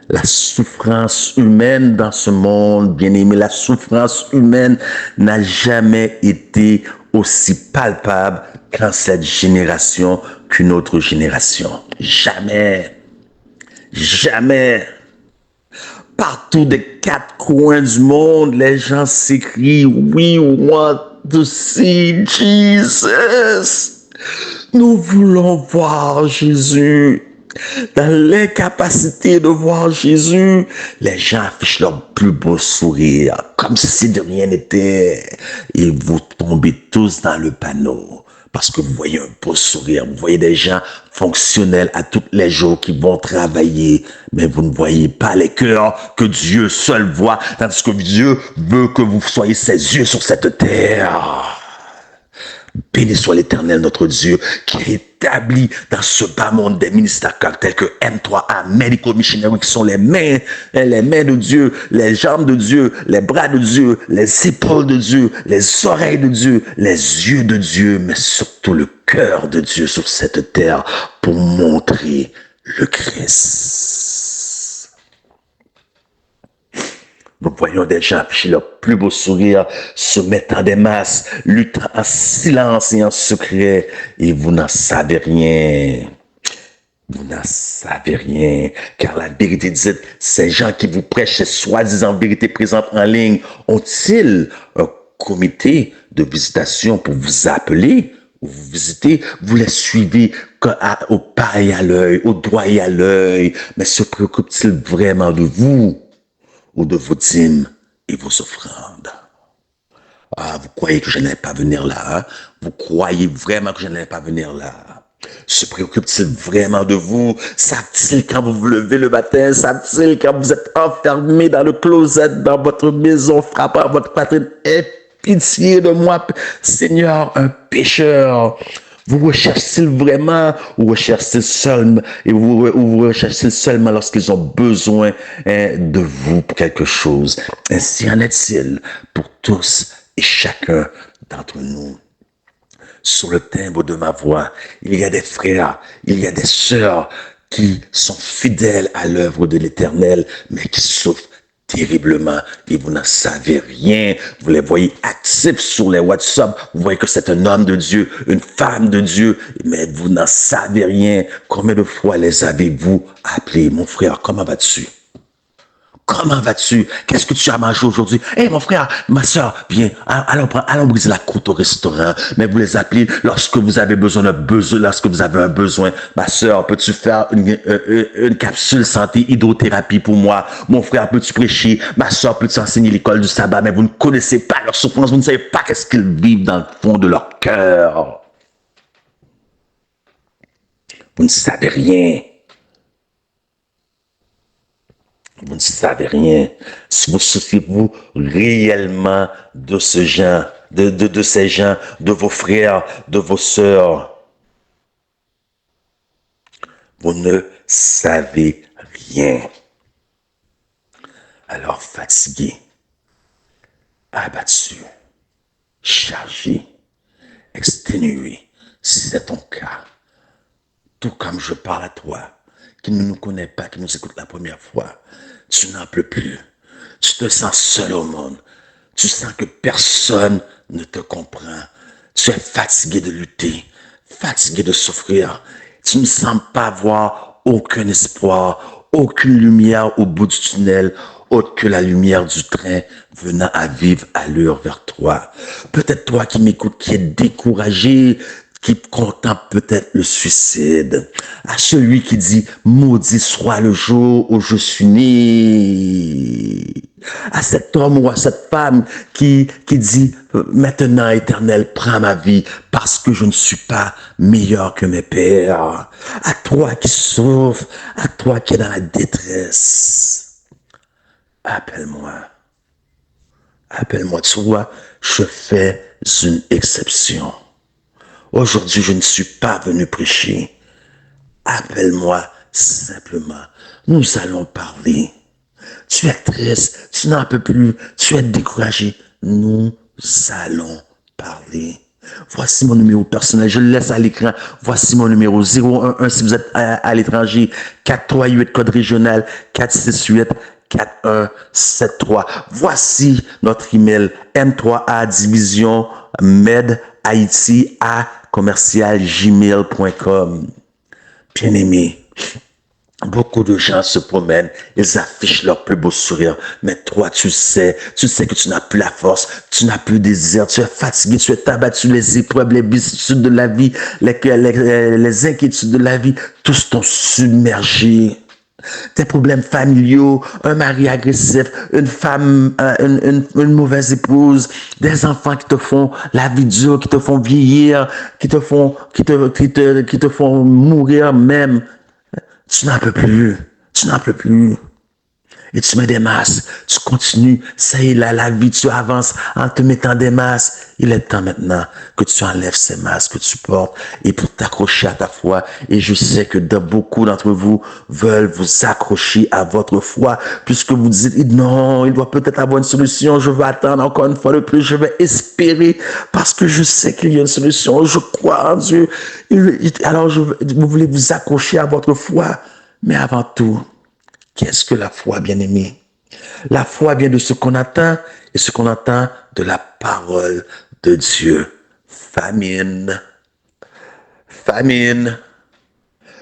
La souffrance humaine dans ce monde, bien aimé, la souffrance humaine n'a jamais été aussi palpable qu'en cette génération qu'une autre génération. Jamais. Jamais. Partout des 4 coins du monde, les gens s'écrient, we want to see Jesus. Nous voulons voir Jésus. Dans l'incapacité de voir Jésus, les gens affichent leur plus beau sourire, comme si de rien n'était. Et vous tombez tous dans le panneau. Parce que vous voyez un beau sourire, vous voyez des gens fonctionnels à tous les jours qui vont travailler, mais vous ne voyez pas les cœurs que Dieu seul voit, tandis que Dieu veut que vous soyez ses yeux sur cette terre. Béni soit l'Éternel, notre Dieu, qui a établi dans ce bas monde des ministères tels que M3A, Medical Missionary, qui sont les mains de Dieu, les jambes de Dieu, les bras de Dieu, les épaules de Dieu, les oreilles de Dieu, les yeux de Dieu, mais surtout le cœur de Dieu sur cette terre pour montrer le Christ. Nous voyons des gens afficher leur plus beau sourire, se mettant des masques, luttant en silence et en secret, et vous n'en savez rien. Vous n'en savez rien, car la vérité dit, ces gens qui vous prêchent ces soi-disant vérités présentes en ligne, ont-ils un comité de visitation pour vous appeler, ou vous visiter, vous les suivez au pas et à l'œil, au doigt et à l'œil, mais se préoccupe-t-il vraiment de vous? Ou de vos dîmes et vos offrandes. Ah, vous croyez que je n'allais pas venir là, hein? Vous croyez vraiment que je n'allais pas venir là? Se préoccupe-t-il vraiment de vous? Savent-ils quand vous vous levez le matin? Savent-ils quand vous êtes enfermé dans le closet, dans votre maison, frappant à votre poitrine? Aie pitié de moi, Seigneur, un pécheur. Vous recherchez-ils vraiment ou recherchez-ils seulement, ou vous recherchez-ils seulement lorsqu'ils ont besoin de vous pour quelque chose? Ainsi en est-il pour tous et chacun d'entre nous. Sur le timbre de ma voix, il y a des frères, il y a des sœurs qui sont fidèles à l'œuvre de l'Éternel, mais qui souffrent terriblement et vous n'en savez rien. Vous les voyez actifs sur les WhatsApp, vous voyez que c'est un homme de Dieu, une femme de Dieu, mais vous n'en savez rien. Combien de fois les avez-vous appelés? Mon frère, comment vas-tu? Comment vas-tu? Qu'est-ce que tu as mangé aujourd'hui? Hey, mon frère, ma soeur, viens, allons briser la croûte au restaurant. Mais vous les appelez lorsque vous avez lorsque vous avez un besoin. Ma soeur, peux-tu faire une capsule santé hydrothérapie pour moi? Mon frère, peux-tu prêcher? Ma soeur, peux-tu enseigner l'école du sabbat? Mais vous ne connaissez pas leur souffrance, vous ne savez pas qu'est-ce qu'ils vivent dans le fond de leur cœur. Vous ne savez rien. Vous ne savez rien. Si vous souciez-vous réellement de ce genre, de ces gens, de vos frères, de vos sœurs, vous ne savez rien. Alors fatigué, abattu, chargé, exténué, si c'est ton cas, tout comme je parle à toi, qui ne nous connaît pas, qui nous écoute la première fois, tu n'en peux plus. Tu te sens seul au monde. Tu sens que personne ne te comprend. Tu es fatigué de lutter, fatigué de souffrir. Tu ne sens pas voir aucun espoir, aucune lumière au bout du tunnel, autre que la lumière du train venant à vive allure vers toi. Peut-être toi qui m'écoutes, qui est découragé, qui contemple peut-être le suicide, à celui qui dit « Maudit soit le jour où je suis né », à cet homme ou à cette femme qui dit « Maintenant, Éternel, prends ma vie parce que je ne suis pas meilleur que mes pères », à toi qui souffre, à toi qui est dans la détresse. Appelle-moi. Appelle-moi. Tu vois, je fais une exception. Aujourd'hui, je ne suis pas venu prêcher. Appelle-moi simplement. Nous allons parler. Tu es triste, tu n'en peux plus, tu es découragé. Nous allons parler. Voici mon numéro personnel, je le laisse à l'écran. Voici mon numéro 011 si vous êtes à l'étranger, 438 code régional 468 4173. Voici notre email M3A division med Haïti à commercial@gmail.com. Bien-aimé, beaucoup de gens se promènent, ils affichent leur plus beau sourire, mais toi, tu sais que tu n'as plus la force, tu n'as plus le désir, tu es fatigué, tu es abattu, les épreuves, les vicissitudes de la vie, les inquiétudes de la vie, tous t'ont submergé. Tes problèmes familiaux, un mari agressif, une femme, une mauvaise épouse, des enfants qui te font la vie dure, qui te font vieillir, qui te font mourir même. Tu n'en peux plus. Tu n'en peux plus. Et tu mets des masques. Tu continues. Ça y est, la vie, tu avances en te mettant des masques. Il est temps maintenant que tu enlèves ces masques que tu portes et pour t'accrocher à ta foi. Et je sais que beaucoup d'entre vous veulent vous accrocher à votre foi puisque vous dites non, il doit peut-être avoir une solution. Je vais attendre encore une fois de plus. Je vais espérer parce que je sais qu'il y a une solution. Je crois en Dieu. Alors, vous voulez vous accrocher à votre foi. Mais avant tout, qu'est-ce que la foi, bien-aimé? La foi vient de ce qu'on attend et ce qu'on entend de la parole de Dieu. Famine. Famine.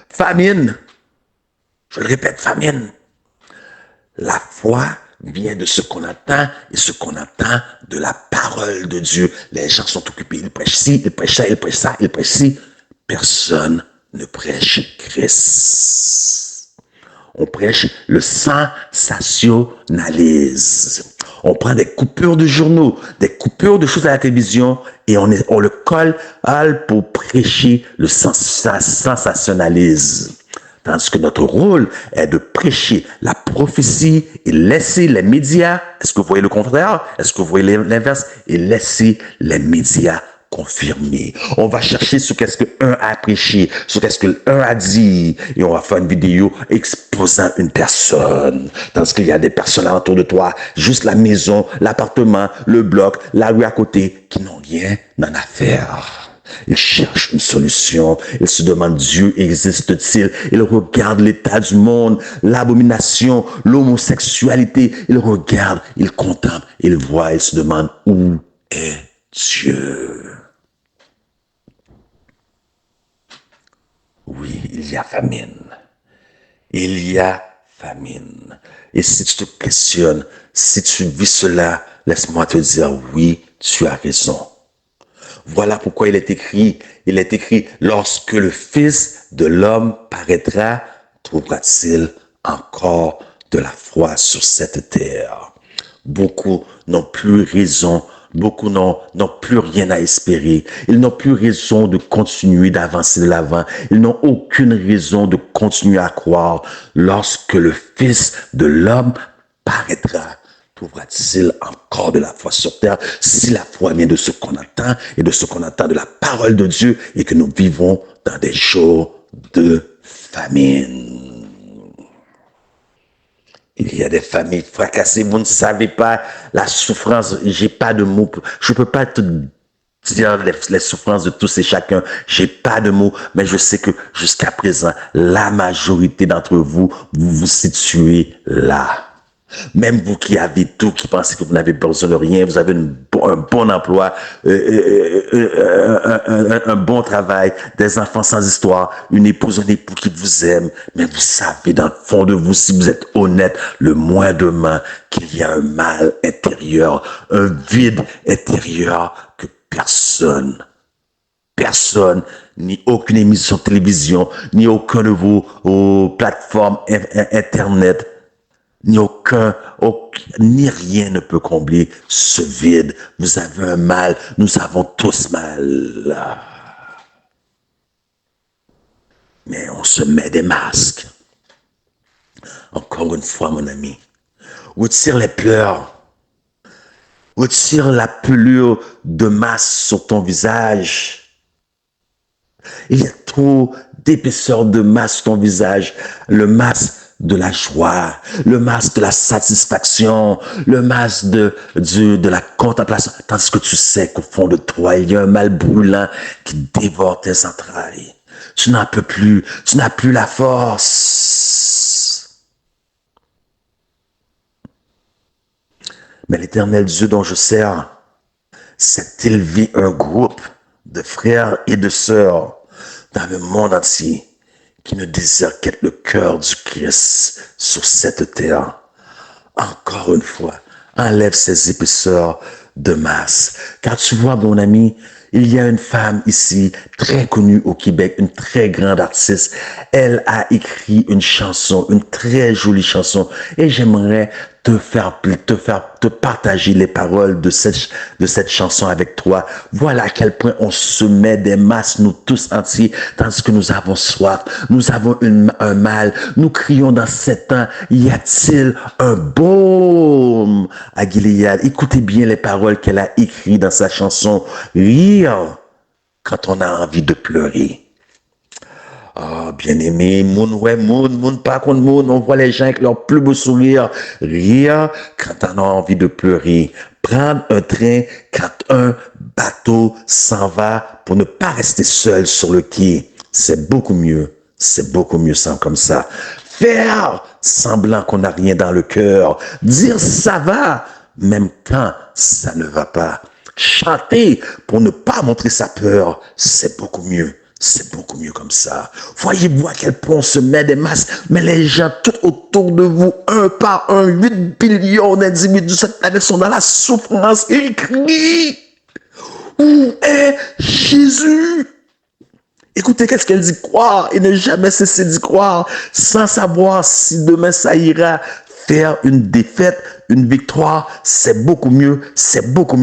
Famine. Je le répète, famine. La foi vient de ce qu'on attend et ce qu'on entend de la parole de Dieu. Les gens sont occupés. Ils prêchent ci, ils prêchent ça, ils prêchent ça, ils prêchent ci. Personne ne prêche Christ. On prêche le sensationnalisme. On prend des coupures de journaux, des coupures de choses à la télévision et on le colle pour prêcher le sensationnalisme. Tandis que notre rôle est de prêcher la prophétie et laisser les médias, est-ce que vous voyez le contraire? Est-ce que vous voyez l'inverse? Et laisser les médias confirmer. On va chercher sur qu'est-ce que un a prêché, sur qu'est-ce que un a dit, et on va faire une vidéo exposant une personne. Tandis qu'il y a des personnes autour de toi, juste la maison, l'appartement, le bloc, la rue à côté, qui n'ont rien à faire. Ils cherchent une solution. Ils se demandent, Dieu existe-t-il? Ils regardent l'état du monde, l'abomination, l'homosexualité. Ils regardent, ils contemplent, ils voient, ils se demandent, où est Dieu? Oui, il y a famine. Il y a famine. Et si tu te questionnes, si tu vis cela, laisse-moi te dire, oui, tu as raison. Voilà pourquoi il est écrit, lorsque le Fils de l'homme paraîtra, trouvera-t-il encore de la foi sur cette terre? Beaucoup n'ont plus raison, beaucoup n'ont plus rien à espérer. Ils n'ont plus raison de continuer d'avancer de l'avant. Ils n'ont aucune raison de continuer à croire lorsque le Fils de l'homme paraîtra. Trouvera-t-il encore de la foi sur terre si la foi vient de ce qu'on entend et de ce qu'on entend de la parole de Dieu et que nous vivons dans des jours de famine? Il y a des familles fracassées, vous ne savez pas la souffrance, j'ai pas de mots, je peux pas te dire les souffrances de tous et chacun, j'ai pas de mots, mais je sais que jusqu'à présent, la majorité d'entre vous, vous vous situez là. Même vous qui avez tout, qui pensez que vous n'avez besoin de rien, vous avez un bon emploi, un bon travail, des enfants sans histoire, une épouse, un époux qui vous aime, mais vous savez dans le fond de vous, si vous êtes honnête, le moindrement qu'il y a un mal intérieur, un vide intérieur que personne, ni aucune émission de télévision, ni aucun de vos plateformes internet, ni rien ne peut combler ce vide. Vous avez un mal, nous avons tous mal. Mais on se met des masques. Encore une fois, mon ami, retire les pleurs, retire la pelure de masse sur ton visage. Il y a trop d'épaisseur de masse sur ton visage, le masque de la joie, le masque de la satisfaction, le masque de la contemplation, tandis que tu sais qu'au fond de toi, il y a un mal brûlant qui dévore tes entrailles. Tu n'en peux plus, tu n'as plus la force. Mais l'Éternel Dieu dont je sers s'est élevé un groupe de frères et de sœurs dans le monde entier qui ne désire qu'être le cœur du Christ sur cette terre. Encore une fois, enlève ces épaisseurs de masse. Car tu vois, mon ami, il y a une femme ici, très connue au Québec, une très grande artiste. Elle a écrit une chanson, une très jolie chanson. Et j'aimerais te partager les paroles de cette chanson avec toi. Voilà à quel point on se met des masses, nous tous entiers, tandis que nous avons soif, nous avons un mal, nous crions dans ces temps, y a-t-il un baume à Gilead? Écoutez bien les paroles qu'elle a écrites dans sa chanson. Rire quand on a envie de pleurer. Ah, bien-aimé, moun, pas contre moun, on voit les gens avec leur plus beau sourire, rire quand on a envie de pleurer, prendre un train quand un bateau s'en va pour ne pas rester seul sur le quai. C'est beaucoup mieux comme ça. Faire semblant qu'on n'a rien dans le cœur, dire ça va, même quand ça ne va pas. Chanter pour ne pas montrer sa peur, c'est beaucoup mieux. C'est beaucoup mieux comme ça. Voyez-vous à quel point on se met des masques, mais les gens tout autour de vous, un par un, 8 billions d'individus de cette planète sont dans la souffrance et ils crient. Où est Jésus? Écoutez, qu'est-ce qu'elle dit? Croire et ne jamais cesser d'y croire sans savoir si demain ça ira. Faire une défaite, une victoire, c'est beaucoup mieux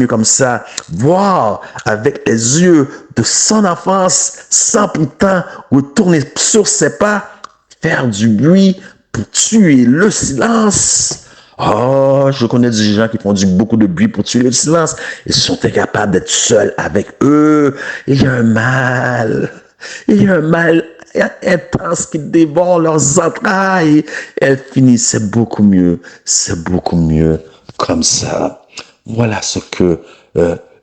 comme ça. Voir avec les yeux de son enfance sans pourtant retourner sur ses pas, faire du bruit pour tuer le silence. Oh, je connais des gens qui font beaucoup de bruit pour tuer le silence. Ils sont incapables d'être seuls avec eux. Il y a un mal intense qui dévore leurs entrailles. Elle finit, c'est beaucoup mieux comme ça. Voilà ce que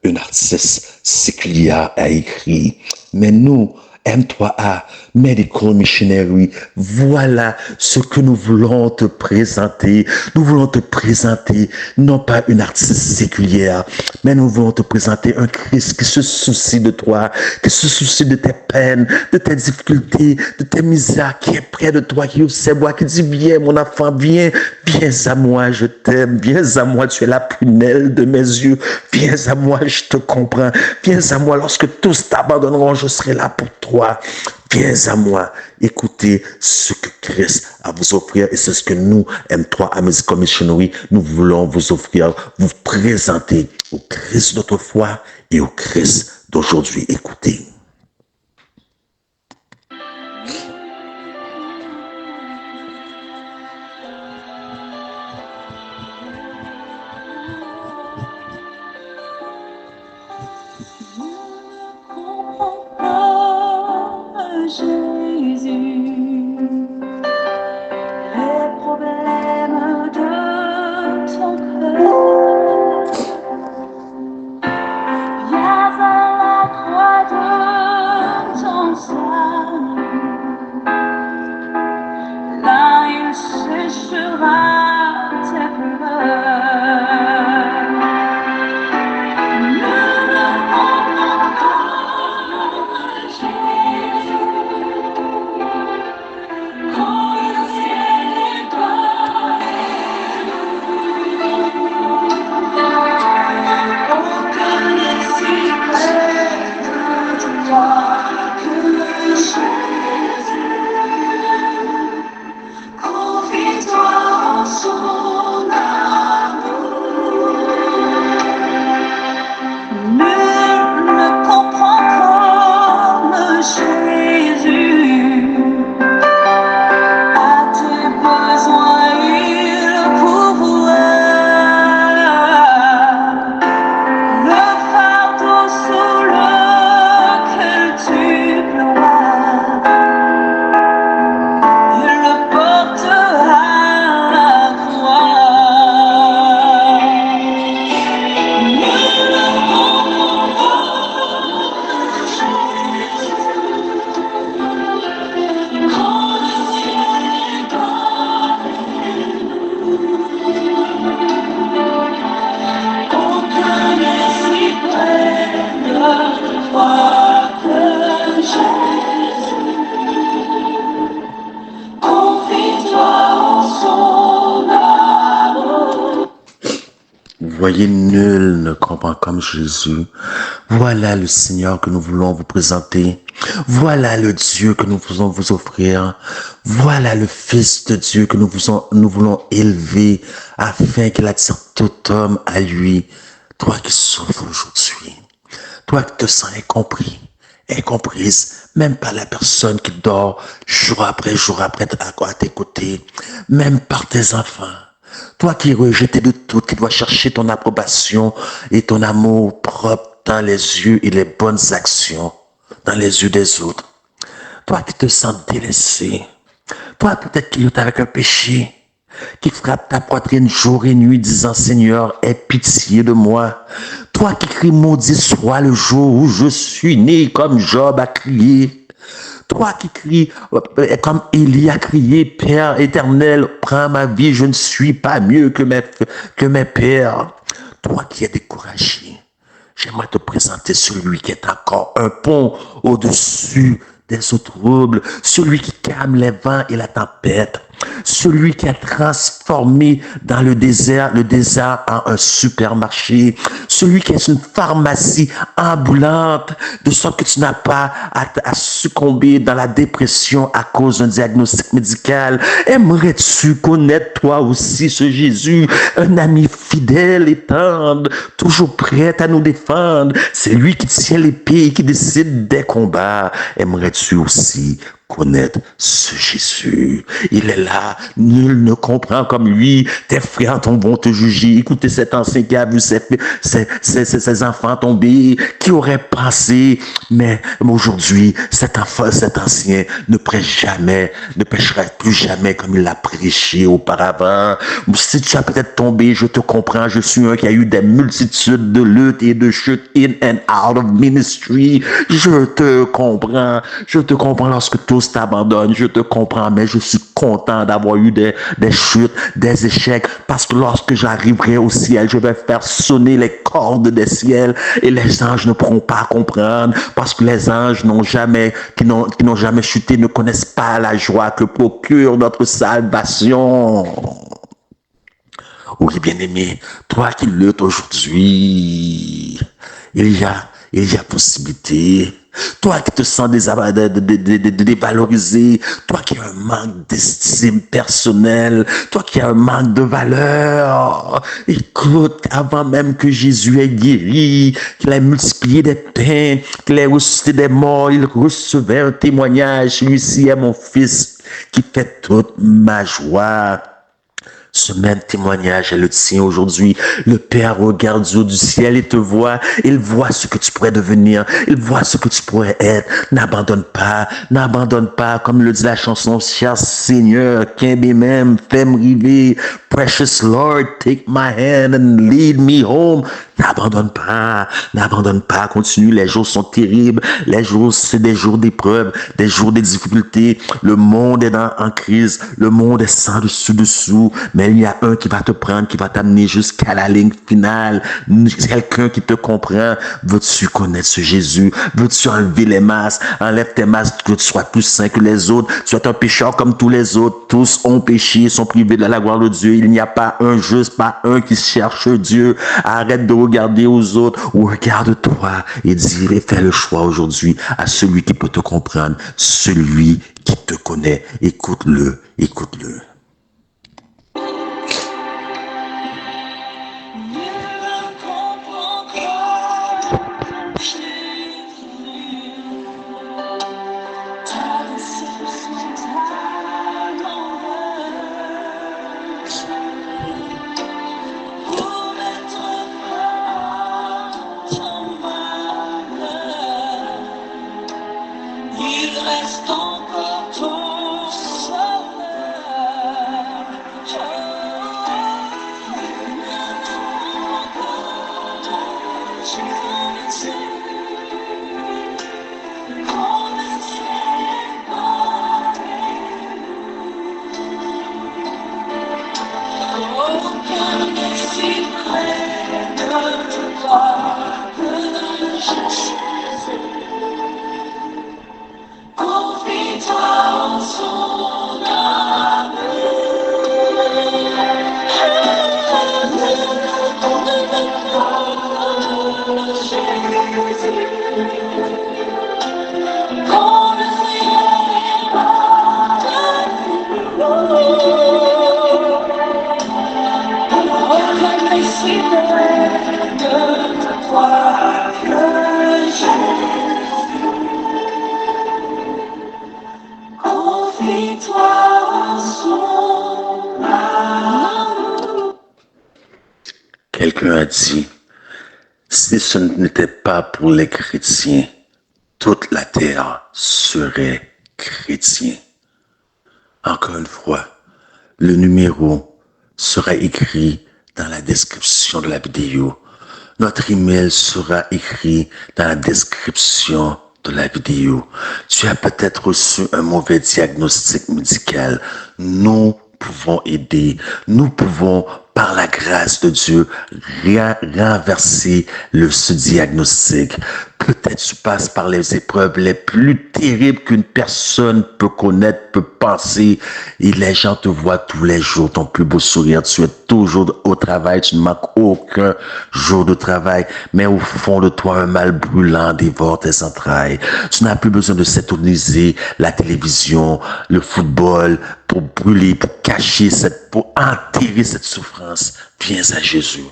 une artiste séculière a écrit. Mais nous, M3A, Medical Missionary, voilà ce que nous voulons te présenter. Nous voulons te présenter non pas une artiste séculière, mais nous voulons te présenter un Christ qui se soucie de toi, qui se soucie de tes peines, de tes difficultés, de tes misères, qui est près de toi, qui ouvre ses voix, qui dit viens mon enfant, viens à moi, je t'aime, viens à moi, tu es la prunelle de mes yeux, viens à moi, je te comprends, viens à moi, lorsque tous t'abandonneront, je serai là pour toi. Viens à moi, écoutez ce que Christ a à vous offrir et c'est ce que nous, M3A Medical Missionary, nous voulons vous offrir, vous présenter au Christ d'autrefois et au Christ d'aujourd'hui. Écoutez. Jésus, les problèmes de ton cœur. Viens à la croix de ton salut. Là, il séchera tes pleurs. Ne le comprends pas, Jésus. Quand le ciel est bas, aucun n'est si près de toi que Jésus. Confie-toi en son amour. Nul ne comprend comme Jésus. À tes besoins, il pourvoit. Le fardeau sous lequel tu ploies, il le porte à la croix. Nul ne comprend Jésus. Quand le ciel est bas, aucun n'est si près de toi que Jésus. Confie-toi en son amour. Vous voyez, nul ne comprend comme Jésus. Voilà le Seigneur que nous voulons vous présenter. Voilà le Dieu que nous voulons vous offrir. Voilà le Fils de Dieu que nous voulons élever afin qu'il attire tout homme à lui. Toi qui souffres aujourd'hui, toi qui te sens incompris, incomprise, même par la personne qui dort jour après à tes côtés, même par tes enfants. Toi qui es rejeté de tout, qui dois chercher ton approbation et ton amour propre dans les yeux et les bonnes actions dans les yeux des autres. Toi qui te sens délaissé. Toi peut-être qui lutte avec un péché, qui frappe ta poitrine jour et nuit disant Seigneur, aie pitié de moi. Toi qui cries maudit soit le jour où je suis né comme Job a crié. Toi qui cries comme Élie a crié, Père éternel, prends ma vie, je ne suis pas mieux que mes pères. Toi qui es découragé, j'aimerais te présenter celui qui est encore un pont au-dessus des eaux troubles, celui qui calme les vents et la tempête, celui qui a transformé dans le désert en un supermarché, celui qui est une pharmacie ambulante, de sorte que tu n'as pas à succomber dans la dépression à cause d'un diagnostic médical. Aimerais-tu connaître toi aussi ce Jésus, un ami fidèle et tendre, toujours prêt à nous défendre? C'est lui qui tient l'épée et qui décide des combats. Aimerais-tu aussi connaître ce Jésus? Il est là, nul ne comprend comme lui. Tes frères vont te juger. Écoutez cet ancien qui a vu ses enfants tomber, qui aurait pensé, mais aujourd'hui, cet ancien ne prêchera plus jamais comme il l'a prêché auparavant. Si tu as peut-être tombé, je te comprends. Je suis un qui a eu des multitudes de luttes et de chutes in and out of ministry. Je te comprends lorsque tous t'abandonnent. Je te comprends, mais je suis content d'avoir eu des chutes, des échecs, parce que lorsque j'arriverai au ciel, je vais faire sonner les cordes des ciels et les anges ne pourront pas comprendre, parce que les anges qui n'ont jamais chuté ne connaissent pas la joie que procure notre salvation. Oui, bien-aimé, toi qui luttes aujourd'hui, il y a possibilité. Toi qui te sens dévalorisé, toi qui as un manque d'estime personnelle, toi qui as un manque de valeur, écoute, avant même que Jésus ait guéri, qu'il ait multiplié des pains, qu'il ait ressuscité des morts, il recevait un témoignage. Celui-ci est mon fils qui fait toute ma joie. Ce même témoignage est le tien aujourd'hui. Le Père regarde du haut du ciel et te voit. Il voit ce que tu pourrais devenir. Il voit ce que tu pourrais être. N'abandonne pas, comme le dit la chanson, cher Seigneur, qu'aimé même, fais-moi rêver. Precious Lord, take my hand and lead me home. N'abandonne pas, continue. Les jours sont terribles. Les jours, c'est des jours d'épreuve, des jours de difficultés. Le monde est en crise. Le monde est sans dessous. Mais il y a un qui va te prendre, qui va t'amener jusqu'à la ligne finale. Quelqu'un qui te comprend. Veux-tu connaître ce Jésus? Veux-tu enlever les masques? Enlève tes masques, que tu sois plus saint que les autres. Tu es un pécheur comme tous les autres. Tous ont péché, sont privés de la gloire de Dieu. Il n'y a pas un juste, pas un qui cherche Dieu. Arrête de regarder aux autres, ou regarde-toi et dis, et fais le choix aujourd'hui à celui qui peut te comprendre, celui qui te connaît. Écoute-le. Il reste encore ton sauveur. Aucun n'est si près de toi que Jésus. Confie-toi en son Quelqu'un a dit, si ce n'était pas pour les chrétiens, toute la terre serait chrétien. Encore une fois, le numéro sera écrit dans la description de la vidéo. Notre email sera écrit dans la description de la vidéo. Tu as peut-être reçu un mauvais diagnostic médical. Nous pouvons aider. Nous pouvons, par la grâce de Dieu, renverser ce diagnostic. Peut-être tu passes par les épreuves les plus terribles qu'une personne peut connaître, peut penser. Et les gens te voient tous les jours, ton plus beau sourire. Tu es toujours au travail, tu ne manques aucun jour de travail. Mais au fond de toi, un mal brûlant dévore tes entrailles. Tu n'as plus besoin de s'éterniser la télévision, le football, pour brûler, pour cacher pour enterrer cette souffrance. Viens à Jésus.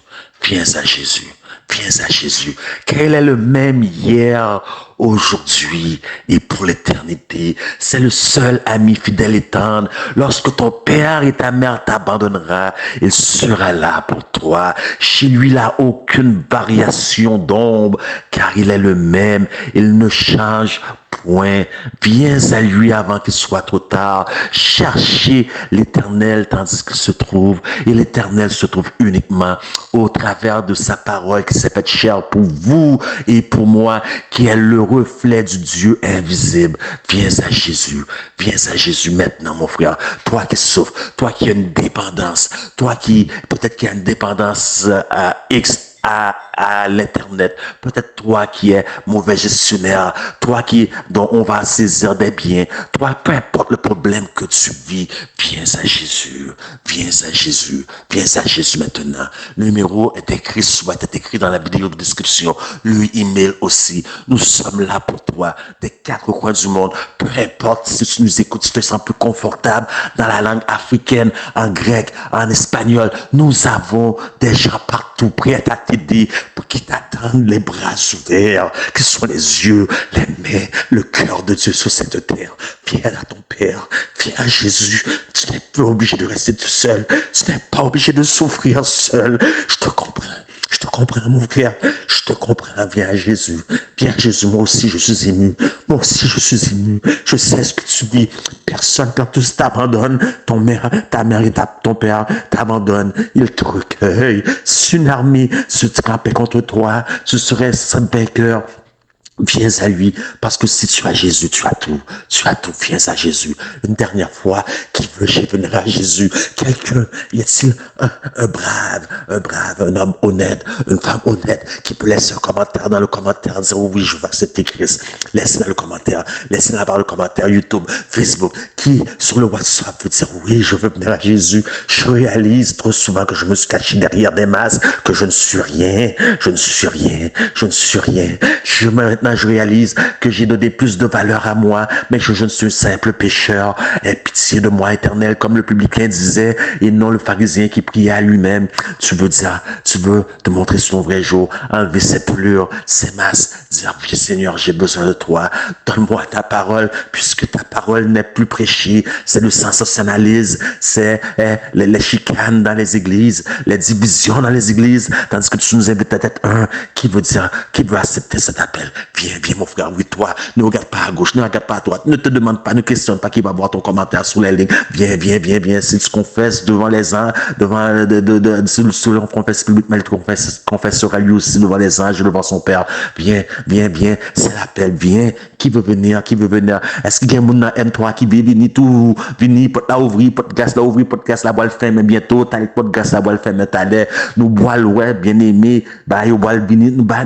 Viens à Jésus. Viens à Jésus. Car il est le même hier, aujourd'hui et pour l'éternité. C'est le seul ami fidèle et tendre. Lorsque ton père et ta mère t'abandonnera, il sera là pour toi. Chez lui, il n'a aucune variation d'ombre, car il est le même. Il ne change point. Viens à lui avant qu'il soit trop tard. Cherchez l'Éternel tandis qu'il se trouve. Et l'Éternel se trouve uniquement au travers de sa parole qui s'est faite chair pour vous et pour moi, qui est le reflet du Dieu invisible. Viens à Jésus. Viens à Jésus maintenant, mon frère. Toi qui souffres, toi qui as une dépendance, toi qui, peut-être qui a une dépendance à l'Internet. Peut-être toi qui es mauvais gestionnaire, toi dont on va saisir des biens, toi, peu importe le problème que tu vis, viens à Jésus, viens à Jésus, viens à Jésus maintenant. Le numéro est écrit, est écrit dans la vidéo de description, le email aussi. Nous sommes là pour toi, des quatre coins du monde. Peu importe si tu nous écoutes, tu te sens plus confortable dans la langue africaine, en grec, en espagnol. Nous avons des gens partout prêts à t'aider, pour qui t'attendent les bras ouverts, qui soient les yeux, les mains, le cœur de Dieu sur cette terre. Viens à ton Père, viens à Jésus. Tu n'es pas obligé de rester tout seul. Tu n'es pas obligé de souffrir seul. Je te comprends. Je te comprends, mon frère. Je te comprends. Viens à Jésus. Viens à Jésus. Moi aussi, je suis ému. Moi aussi, je suis ému. Je sais ce que tu dis. Personne, quand tous t'abandonnent, ta mère et ton père t'abandonnent. Ils te recueillent. Si une armée se campait contre toi, tu serais sans vainqueur. Viens à lui, parce que si tu as Jésus, tu as tout. Tu as tout, viens à Jésus. Une dernière fois, qui veut venir à Jésus? Quelqu'un, y a-t-il un brave, un homme honnête, une femme honnête, qui peut laisser un commentaire dans le commentaire, dire oui, je veux accepter Christ. Laissez dans le commentaire, laissez dans le commentaire YouTube, Facebook, qui, sur le WhatsApp, veut dire oui, je veux venir à Jésus. Je réalise trop souvent que je me suis caché derrière des masques, que je ne suis rien, je ne suis rien. Maintenant, je réalise que j'ai donné plus de valeur à moi, mais que je ne suis un simple pécheur. Aie pitié de moi, Éternel, comme le publicain disait, et non le pharisien qui priait à lui-même. Tu veux te montrer son vrai jour, enlever ses pelures, ses masques, dire, oui, Seigneur, j'ai besoin de toi. Donne-moi ta parole, puisque ta parole n'est plus prêchée. C'est le sensationnalisme, c'est les chicanes dans les églises, les divisions dans les églises, tandis que tu nous invites à être un qui veut accepter cet appel. Viens, mon frère, oui, toi, ne regarde pas à gauche, ne regarde pas à droite, ne te demande pas, ne questionne pas qui va voir ton commentaire sous les lignes. Viens, si tu confesses devant les anges, si l'on confesse publiquement, il confessera lui aussi devant les anges, devant son Père. Viens, c'est l'appel, viens, qui veut venir? Est-ce qu'il y a un monde dans M3 qui veut venir tout, venir, pour la ouvrir, podcast, la boire le fin, mais bientôt, t'as le podcast, la boire le fin, mais t'as l'air, nous boire le bien aimé, nous boire le venir, nous pas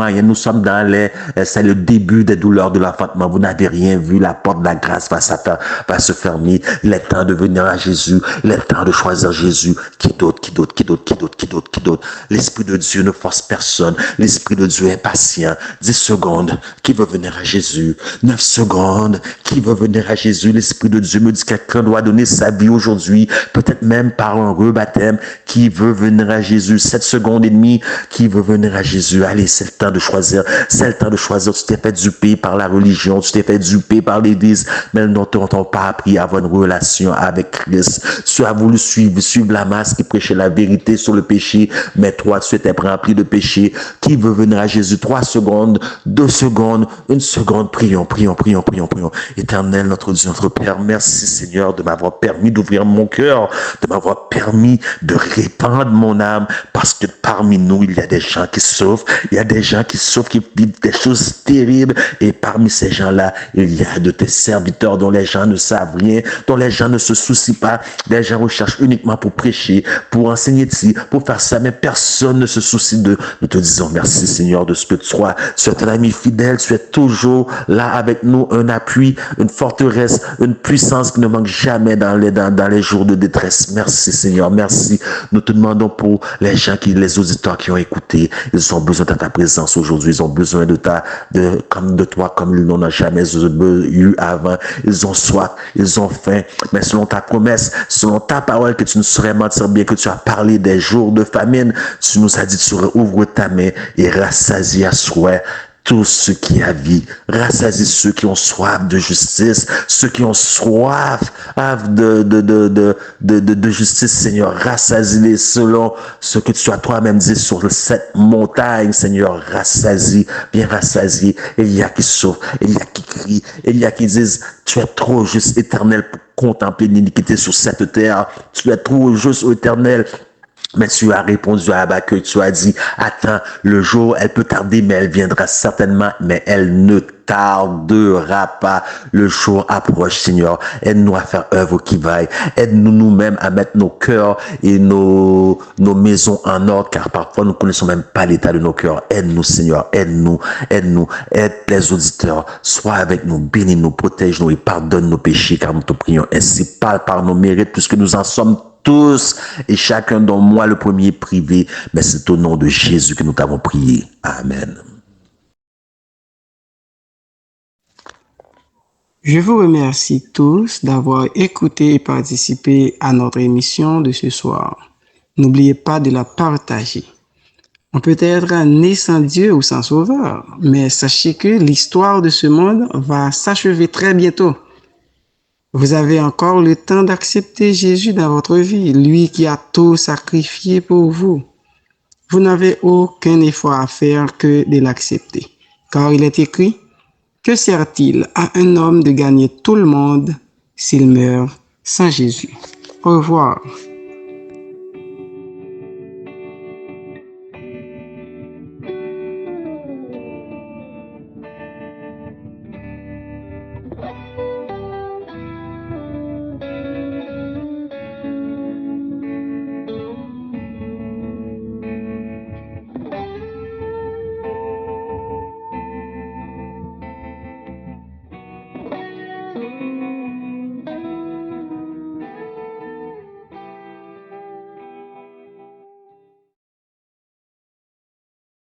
rien, nous sommes c'est le début des douleurs de l'enfantement. Vous n'avez rien vu. La porte de la grâce va se fermer. Il est temps de venir à Jésus. Il est temps de choisir Jésus. Qui d'autre? L'Esprit de Dieu ne force personne. L'Esprit de Dieu est patient. 10 secondes. Qui veut venir à Jésus? 9 secondes. Qui veut venir à Jésus? L'Esprit de Dieu me dit que quelqu'un doit donner sa vie aujourd'hui. Peut-être même par un rebaptême. Qui veut venir à Jésus? 7 secondes et demie. Qui veut venir à Jésus? Allez, c'est le temps de choisir. C'est le temps de choisir. Tu t'es fait duper par la religion, tu t'es fait duper par l'église, mais ils n'ont pas appris à avoir une relation avec Christ. Tu as voulu suivre la masse qui prêchait la vérité sur le péché, mais toi, tu étais rempli de péché. Qui veut venir à Jésus? 3 secondes, 2 secondes, 1 seconde. Prions. Éternel, notre Dieu, notre Père, merci Seigneur de m'avoir permis d'ouvrir mon cœur, de m'avoir permis de répandre mon âme, parce que parmi nous, il y a des gens qui souffrent, qui vivent des choses terribles. Et parmi ces gens-là, il y a de tes serviteurs dont les gens ne savent rien, dont les gens ne se soucient pas. Les gens recherchent uniquement pour prêcher, pour enseigner ici, pour faire ça, mais personne ne se soucie d'eux. Nous te disons merci, Seigneur, de ce que tu sois un ami fidèle, tu es toujours là avec nous, un appui, une forteresse, une puissance qui ne manque jamais dans les jours de détresse. Merci, Seigneur, merci. Nous te demandons pour les auditeurs qui ont écouté, ils ont besoin de ta présence aujourd'hui, ils ont besoin de toi, comme ils n'en ont jamais eu avant. Ils ont soif, ils ont faim, mais selon ta promesse, selon ta parole que tu ne saurais mentir, bien que tu as parlé des jours de famine, tu nous as dit tu ouvres ta main et rassasie à souhait tout ce qui a vie, rassasie ceux qui ont soif de justice, ceux qui ont soif de justice, Seigneur, rassasie-les selon ce que tu as toi-même dit sur cette montagne, Seigneur, rassasie, bien rassasié. Il y a qui souffrent, il y a qui crient, il y a qui disent, tu es trop juste, Éternel, pour contempler l'iniquité sur cette terre, tu es trop juste, ô Éternel. Mais tu as répondu à Habakkuk, tu as dit, attends, le jour, elle peut tarder, mais elle viendra certainement, mais elle ne tardera pas. Le jour approche, Seigneur. Aide-nous à faire œuvre qui vaille. Aide-nous nous-mêmes à mettre nos cœurs et nos maisons en ordre, car parfois nous ne connaissons même pas l'état de nos cœurs. Aide-nous, Seigneur. Aide-nous. Aide les auditeurs. Sois avec nous. Bénis-nous, protège-nous et pardonne nos péchés, car nous te prions ainsi. Parle par nos mérites, puisque nous en sommes tous et chacun dont moi le premier privé, mais c'est au nom de Jésus que nous t'avons prié. Amen. Je vous remercie tous d'avoir écouté et participé à notre émission de ce soir. N'oubliez pas de la partager. On peut être né sans Dieu ou sans Sauveur, mais sachez que l'histoire de ce monde va s'achever très bientôt. Vous avez encore le temps d'accepter Jésus dans votre vie, lui qui a tout sacrifié pour vous. Vous n'avez aucun effort à faire que de l'accepter, car il est écrit, que sert-il à un homme de gagner tout le monde s'il meurt sans Jésus? Au revoir.